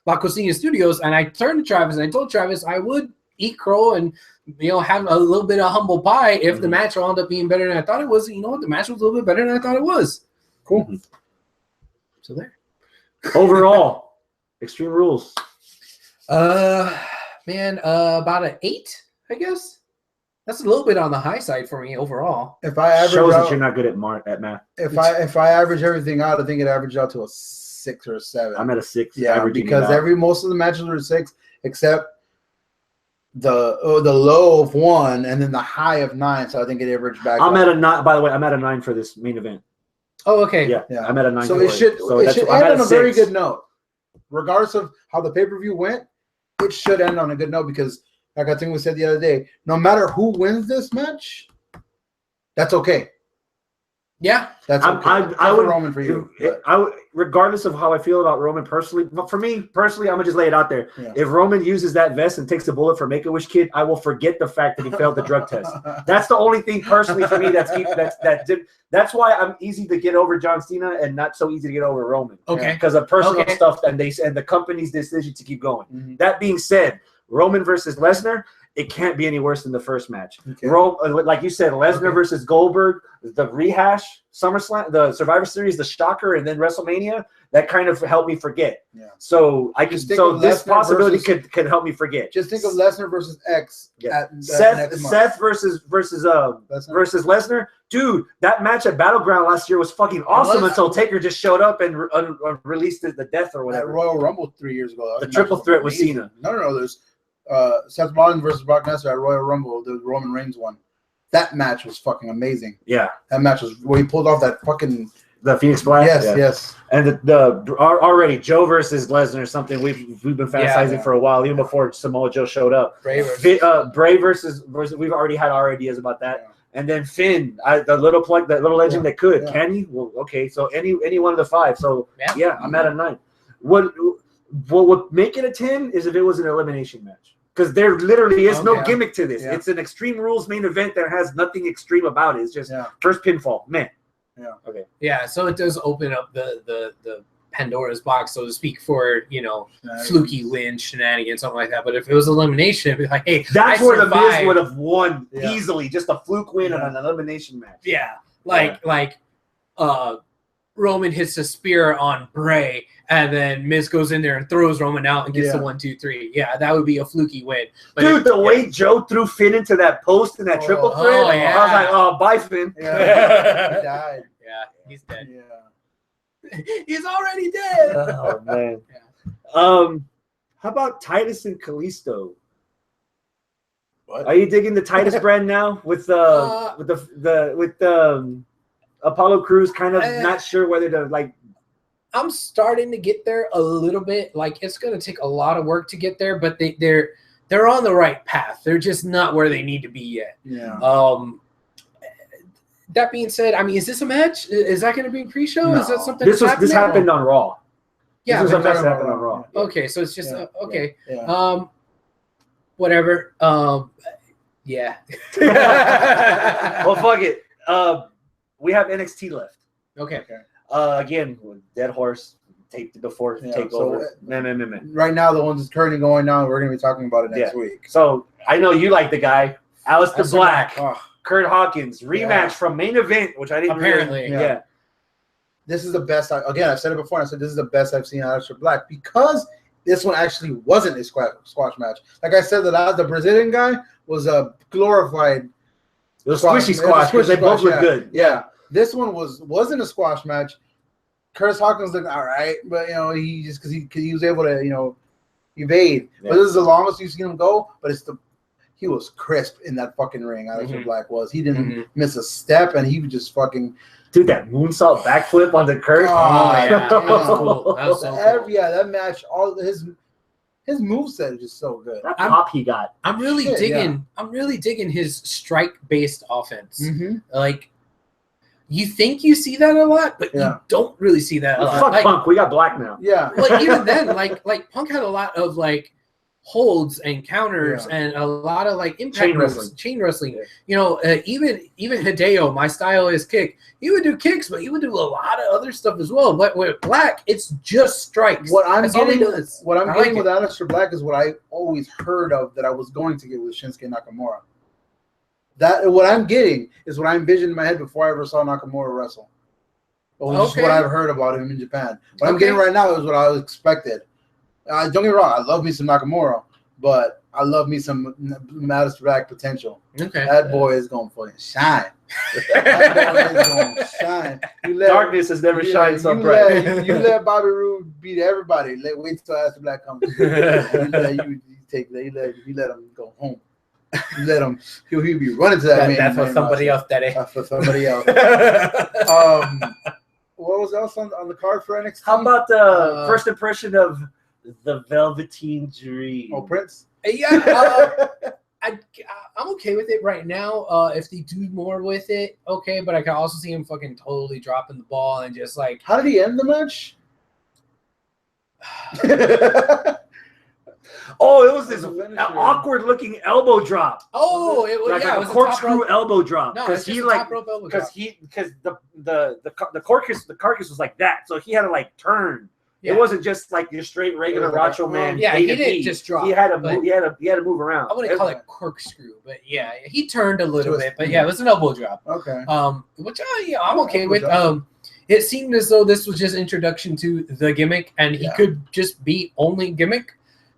La Cocina Studios, and I turned to Travis and I told Travis I would eat crow and have a little bit of humble pie if the match wound up being better than I thought it was. You know what? The match was a little bit better than I thought it was. Cool. So there. Overall, Extreme Rules. About an 8, I guess. That's a little bit on the high side for me overall. If I average shows that you're not good at math. If I average everything out, I think it averaged out to a 6 or a 7. I'm at a 6. Yeah, because most of the matches were 6, except the low of 1 and then the high of 9. So I think it averaged back. I'm at a 9. By the way, I'm at a 9 for this main event. Oh, okay. Yeah. I'm at a 9. So it should end on a very good note, regardless of how the pay-per-view went. It should end on a good note because, like I think we said the other day, no matter who wins this match, that's okay. Yeah, that's okay. I would Roman for you. I would, regardless of how I feel about Roman personally. But for me personally, I'm gonna just lay it out there. Yeah. If Roman uses that vest and takes a bullet for Make-A-Wish Kid, I will forget the fact that he failed the drug test. That's the only thing personally for me that's why I'm easy to get over John Cena and not so easy to get over Roman. Okay, because of personal stuff and the company's decision to keep going. Mm-hmm. That being said, Roman versus Lesnar, it can't be any worse than the first match. Okay. Like you said, Lesnar versus Goldberg, the rehash, SummerSlam, the Survivor Series, the Shocker, and then WrestleMania. That kind of helped me forget. Yeah. So this possibility could help me forget. Just think of Lesnar versus X. Yeah. Seth versus Lesnar. Dude, that match at Battleground last year was fucking awesome until Taker just showed up and released the death or whatever. At Royal Rumble 3 years ago. The triple threat with Cena. No. There's Seth Rollins versus Brock Lesnar at Royal Rumble, the Roman Reigns one. That match was fucking amazing. Yeah. That match was where he pulled off that fucking... The Phoenix Splash? Yes. And already Joe versus Lesnar is something we've been fantasizing for a while, even before Samoa Joe showed up. Bray versus we've already had our ideas about that. Yeah. And then Finn, the little plug, that little legend that could. Yeah. Can he? Well, okay. So any one of the 5. So yeah, I'm at a 9. What would make it a 10 is if it was an elimination match. Because there literally is no gimmick to this. Yeah. It's an Extreme Rules main event that has nothing extreme about it. It's just first pinfall. Man. Yeah. Okay. Yeah, so it does open up the Pandora's box, so to speak, for fluky win, shenanigans, something like that. But if it was elimination, it'd be like, hey, that's where the Miz would have won easily, just a fluke win on an elimination match. Yeah, like Roman hits a spear on Bray, and then Miz goes in there and throws Roman out and gets the 1, 2, 3. Yeah, that would be a fluky win. But dude, the way Joe threw Finn into that post in that triple threat, I was like, oh, bye, Finn. Yeah. He died. Yeah, he's dead. Yeah. He's already dead. Oh man. How about Titus and Kalisto? What? Are you digging the Titus brand now with Apollo Crews kind of not sure whether to like? I'm starting to get there a little bit. Like it's going to take a lot of work to get there, but they're on the right path. They're just not where they need to be yet. Yeah. That being said, I mean, is this a match? Is that going to be pre-show? No. Is that something? This happened on Raw. Yeah, this was a match that happened on Raw. Okay, so it's just okay. Yeah. Whatever. Yeah. Well, fuck it. We have NXT left. Okay. Again, Dead Horse taped before takeover. Man. Right now, the ones that's currently going on, we're going to be talking about it next week. So I know you like the guy, Aleister Black, Oh, Kurt Hawkins rematch from main event, which I didn't apparently. Yeah. This is the best. Again, I've said it before. I said this is the best I've seen Aleister Black because this one actually wasn't a squash match. Like I said, the Brazilian guy was a glorified. It was squishy squash because they both look good. Yeah. This one wasn't a squash match. Curtis Hawkins looked all right, but he just because he was able to evade. Yeah. But this is the longest you've seen him go. But he was crisp in that fucking ring. Aleister Black was. He didn't miss a step, and he was just fucking. Dude, that moonsault backflip on the Kurt. Oh yeah, that was cool. That was so cool. Yeah, that match. All his moveset is just so good. That pop he got. I'm really digging his strike-based offense. Like. You think you see that a lot, but you don't really see that a lot. Fuck Punk, we got Black now. Yeah. Like even then, like Punk had a lot of like holds and counters and a lot of like impact chain wrestling. Yeah. Even Hideo, my style is kick. He would do kicks, but he would do a lot of other stuff as well. But with Black, it's just strikes. What I'm getting with like Aleister Black is what I always heard of that I was going to get with Shinsuke Nakamura. That what I'm getting is what I envisioned in my head before I ever saw Nakamura wrestle. Just what I've heard about him in Japan. What I'm getting right now is what I expected. Don't get me wrong, I love me some Nakamura, but I love me some Aleister Black potential. Okay, that boy is gonna fucking shine. That boy is gonna shine. Darkness has never shined so bright. You let Bobby Roode beat everybody. Wait till Aleister Black comes. You let him go home. Let him. He'll be running to that. That's for somebody else. That's for somebody else. What was else on the card for NXT? How about the first impression of the Velveteen Dream? Oh, Prince. Yeah, I'm okay with it right now. If they do more with it, okay. But I can also see him fucking totally dropping the ball and just like. How did he end the match? Oh, it was this awkward-looking elbow drop. Oh, it was like a corkscrew elbow drop. No, it's just a top rope elbow drop. Because the carcass was like that, so he had to like turn. Yeah. It wasn't just like your straight regular Macho Man. Yeah, he didn't just drop. He had to move around. I wouldn't call it corkscrew, but yeah, he turned a little bit. But yeah, it was an elbow drop. Okay. Which I'm okay with. It seemed as though this was just introduction to the gimmick, and he could just be only gimmick,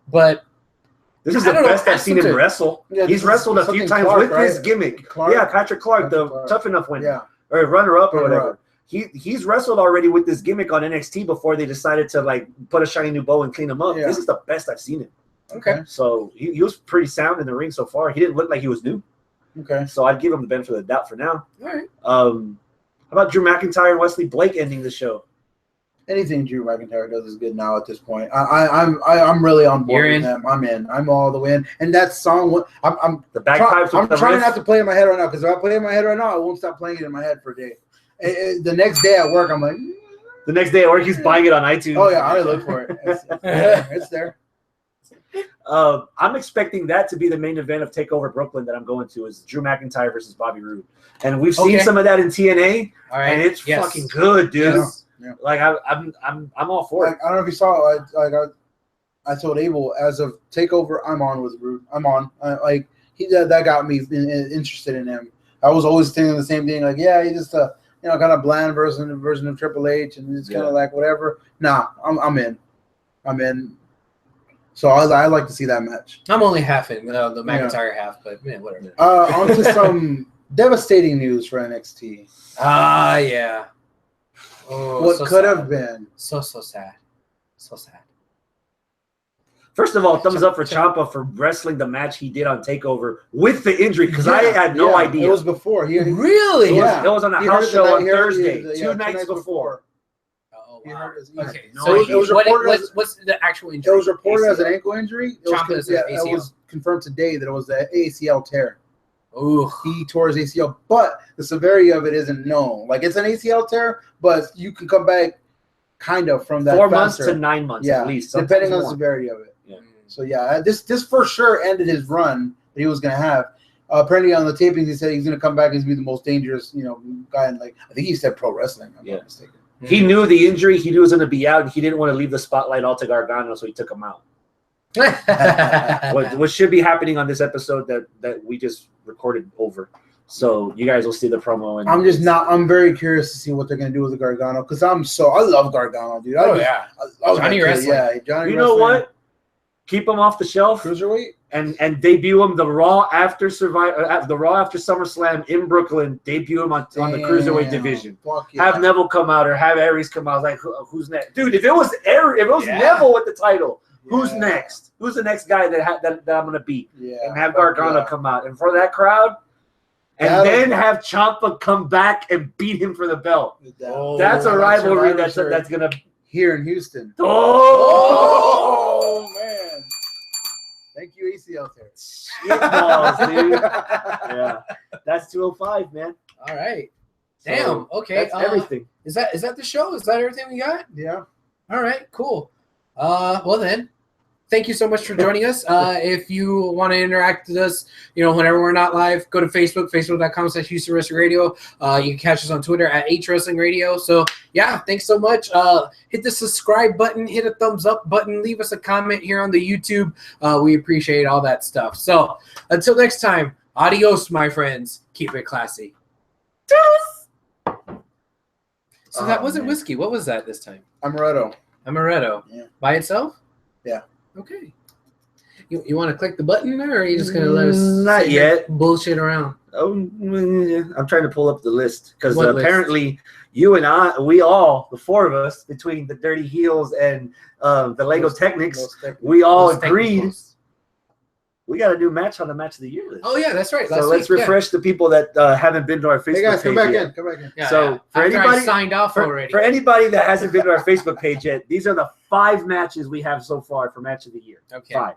but. This is the best I've seen him wrestle. Yeah, he's wrestled a few times with this gimmick. Patrick Clark, the Tough Enough winner, or runner-up or whatever. He's wrestled already with this gimmick on NXT before they decided to like put a shiny new bow and clean him up. Yeah. This is the best I've seen him. Okay. So he was pretty sound in the ring so far. He didn't look like he was new. Okay. So I'd give him the benefit of the doubt for now. All right. How about Drew McIntyre and Wesley Blake ending the show? anything Drew McIntyre does is good now at this point. I'm really on board with him. I'm in. I'm all the way in. And that song, I'm the bagpipes. I'm trying not to play in my head right now because if I play in my head right now, I won't stop playing it in my head for a day. The next day at work, I'm like. The next day at work, he's buying it on iTunes. Oh yeah, I already look for it. It's there. I'm expecting that to be the main event of Takeover Brooklyn that I'm going to is Drew McIntyre versus Bobby Roode, and we've seen some of that in TNA, and it's fucking good, dude. Yeah. Like I'm all for it. I don't know if you saw. I told Abel as of Takeover, I'm on with Roode. I'm on. That got me interested in him. I was always thinking the same thing. Like, yeah, he just kind of bland version of Triple H, and it's kind of like whatever. Nah, I'm in. I'm in. So I like to see that match. I'm only half in the McIntyre half, but whatever. On to some devastating news for NXT. Yeah. Oh, what could have been. So sad. So sad. First of all, thumbs up for Ciampa for wrestling the match he did on TakeOver with the injury because I had no idea. It was before. Really? It was on a house show on Thursday, two nights before. Oh, wow. Okay. So it was reported what's the actual injury? It was reported as an ankle injury. It was confirmed today that it was the ACL tear. Ooh. He tore his ACL, but the severity of it isn't known. Like, it's an ACL tear, but you can come back kind of from that 4 months to 9 months at least, depending on the severity of it. Yeah. So this for sure ended his run that he was going to have. Apparently on the tapings he said he's going to come back and be the most dangerous, guy in, like, I think he said pro wrestling. I'm not mistaken. He knew the injury. He knew he was going to be out. And he didn't want to leave the spotlight all to Gargano, so he took him out. what should be happening on this episode that we just recorded over. So you guys will see the promo. And I'm very curious to see what they're going to do with the Gargano because I love Gargano, dude. I love Johnny wrestling. Yeah, Johnny. You know what? Keep him off the shelf. Cruiserweight. And debut him the Raw after SummerSlam in Brooklyn. Debut him on the Cruiserweight division. Yeah. Have Neville come out or have Aries come out. Like, who's next, dude? If it was Neville with the title, who's next? Who's the next guy that I'm gonna beat? Yeah. And have Gargano come out and for that crowd, and then have Ciampa come back and beat him for the belt. That's a rivalry that's gonna here in Houston. Oh man. Thank you, ACL tear. Shit balls, dude. Yeah, that's 205, man. All right. Damn. So okay. That's everything. Is that the show? Is that everything we got? Yeah. All right. Cool. Well then, thank you so much for joining us. If you want to interact with us, whenever we're not live, go to Facebook, facebook.com/Houston Wrestling Radio. You can catch us on Twitter at H Wrestling Radio. So yeah, thanks so much. Hit the subscribe button, hit a thumbs up button, leave us a comment here on the YouTube. We appreciate all that stuff. So until next time, adios, my friends. Keep it classy. So that wasn't whiskey. What was that this time? Amaretto. Yeah. By itself? Yeah. Okay. You want to click the button there, or are you just going to let us not yet bullshit around? Oh, I'm trying to pull up the list because apparently you and we all, the four of us, between the Dirty Heels and the Lego Technics, we all agreed we got a new match on the Match of the Year list. Oh yeah, that's right. So let's refresh the people that haven't been to our Facebook page. Hey guys, come back in. Yeah, so for anybody signed off already. For anybody that hasn't been to our Facebook page yet, these are the 5 matches we have so far for Match of the Year. Okay. 5.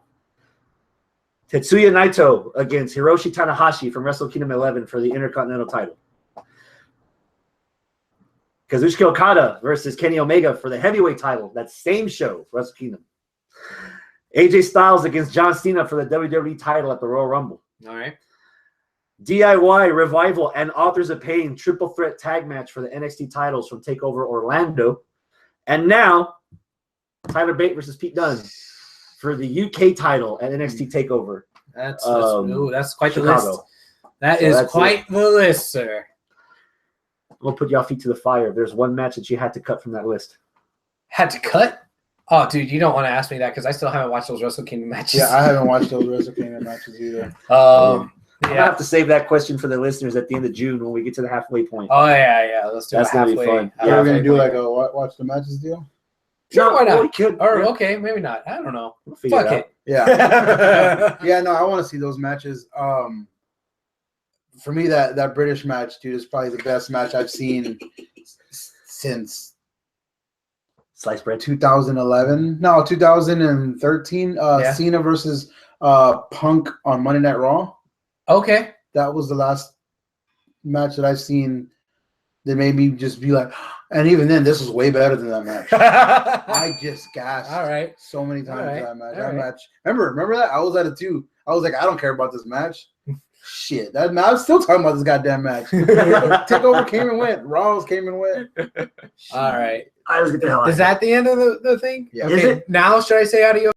Tetsuya Naito against Hiroshi Tanahashi from Wrestle Kingdom 11 for the Intercontinental title. Kazuchika Okada versus Kenny Omega for the heavyweight title. That same show, Wrestle Kingdom. AJ Styles against John Cena for the WWE title at the Royal Rumble. All right. DIY, Revival, and Authors of Pain triple threat tag match for the NXT titles from TakeOver Orlando. And now, Tyler Bate versus Pete Dunne for the UK title at NXT TakeOver. That's quite Chicago. the list. That is quite the list, sir. I'm going to put y'all feet to the fire. There's one match that you had to cut from that list. Had to cut? Oh, dude, you don't want to ask me that because I still haven't watched those Wrestle Kingdom matches. Yeah, I haven't watched those Wrestle Kingdom matches either. I'm going to have to save that question for the listeners at the end of June when we get to the halfway point. Oh, yeah. Let's do That's going to be fun. Yeah, we're going to do like a watch the matches deal? Sure, why not? We could. Or, okay, maybe not. I don't know. We'll Fuck it. Yeah. Yeah, no, I want to see those matches. For me, that British match, dude, is probably the best match I've seen since Sliced bread. 2011. No, 2013. Yeah. Cena versus Punk on Monday Night Raw. Okay. That was the last match that I've seen that made me just be like, and even then, this was way better than that match. I just gasped. All right. So many times All right. that match. All That right. match. Remember that? I was at it too. I was like, I don't care about this match. Shit. I was still talking about this goddamn match. Takeover came and went. Raws came and went. All right. I was get the hell out. Is that the end of the thing? Yeah. Is Okay. it? Now should I say adios?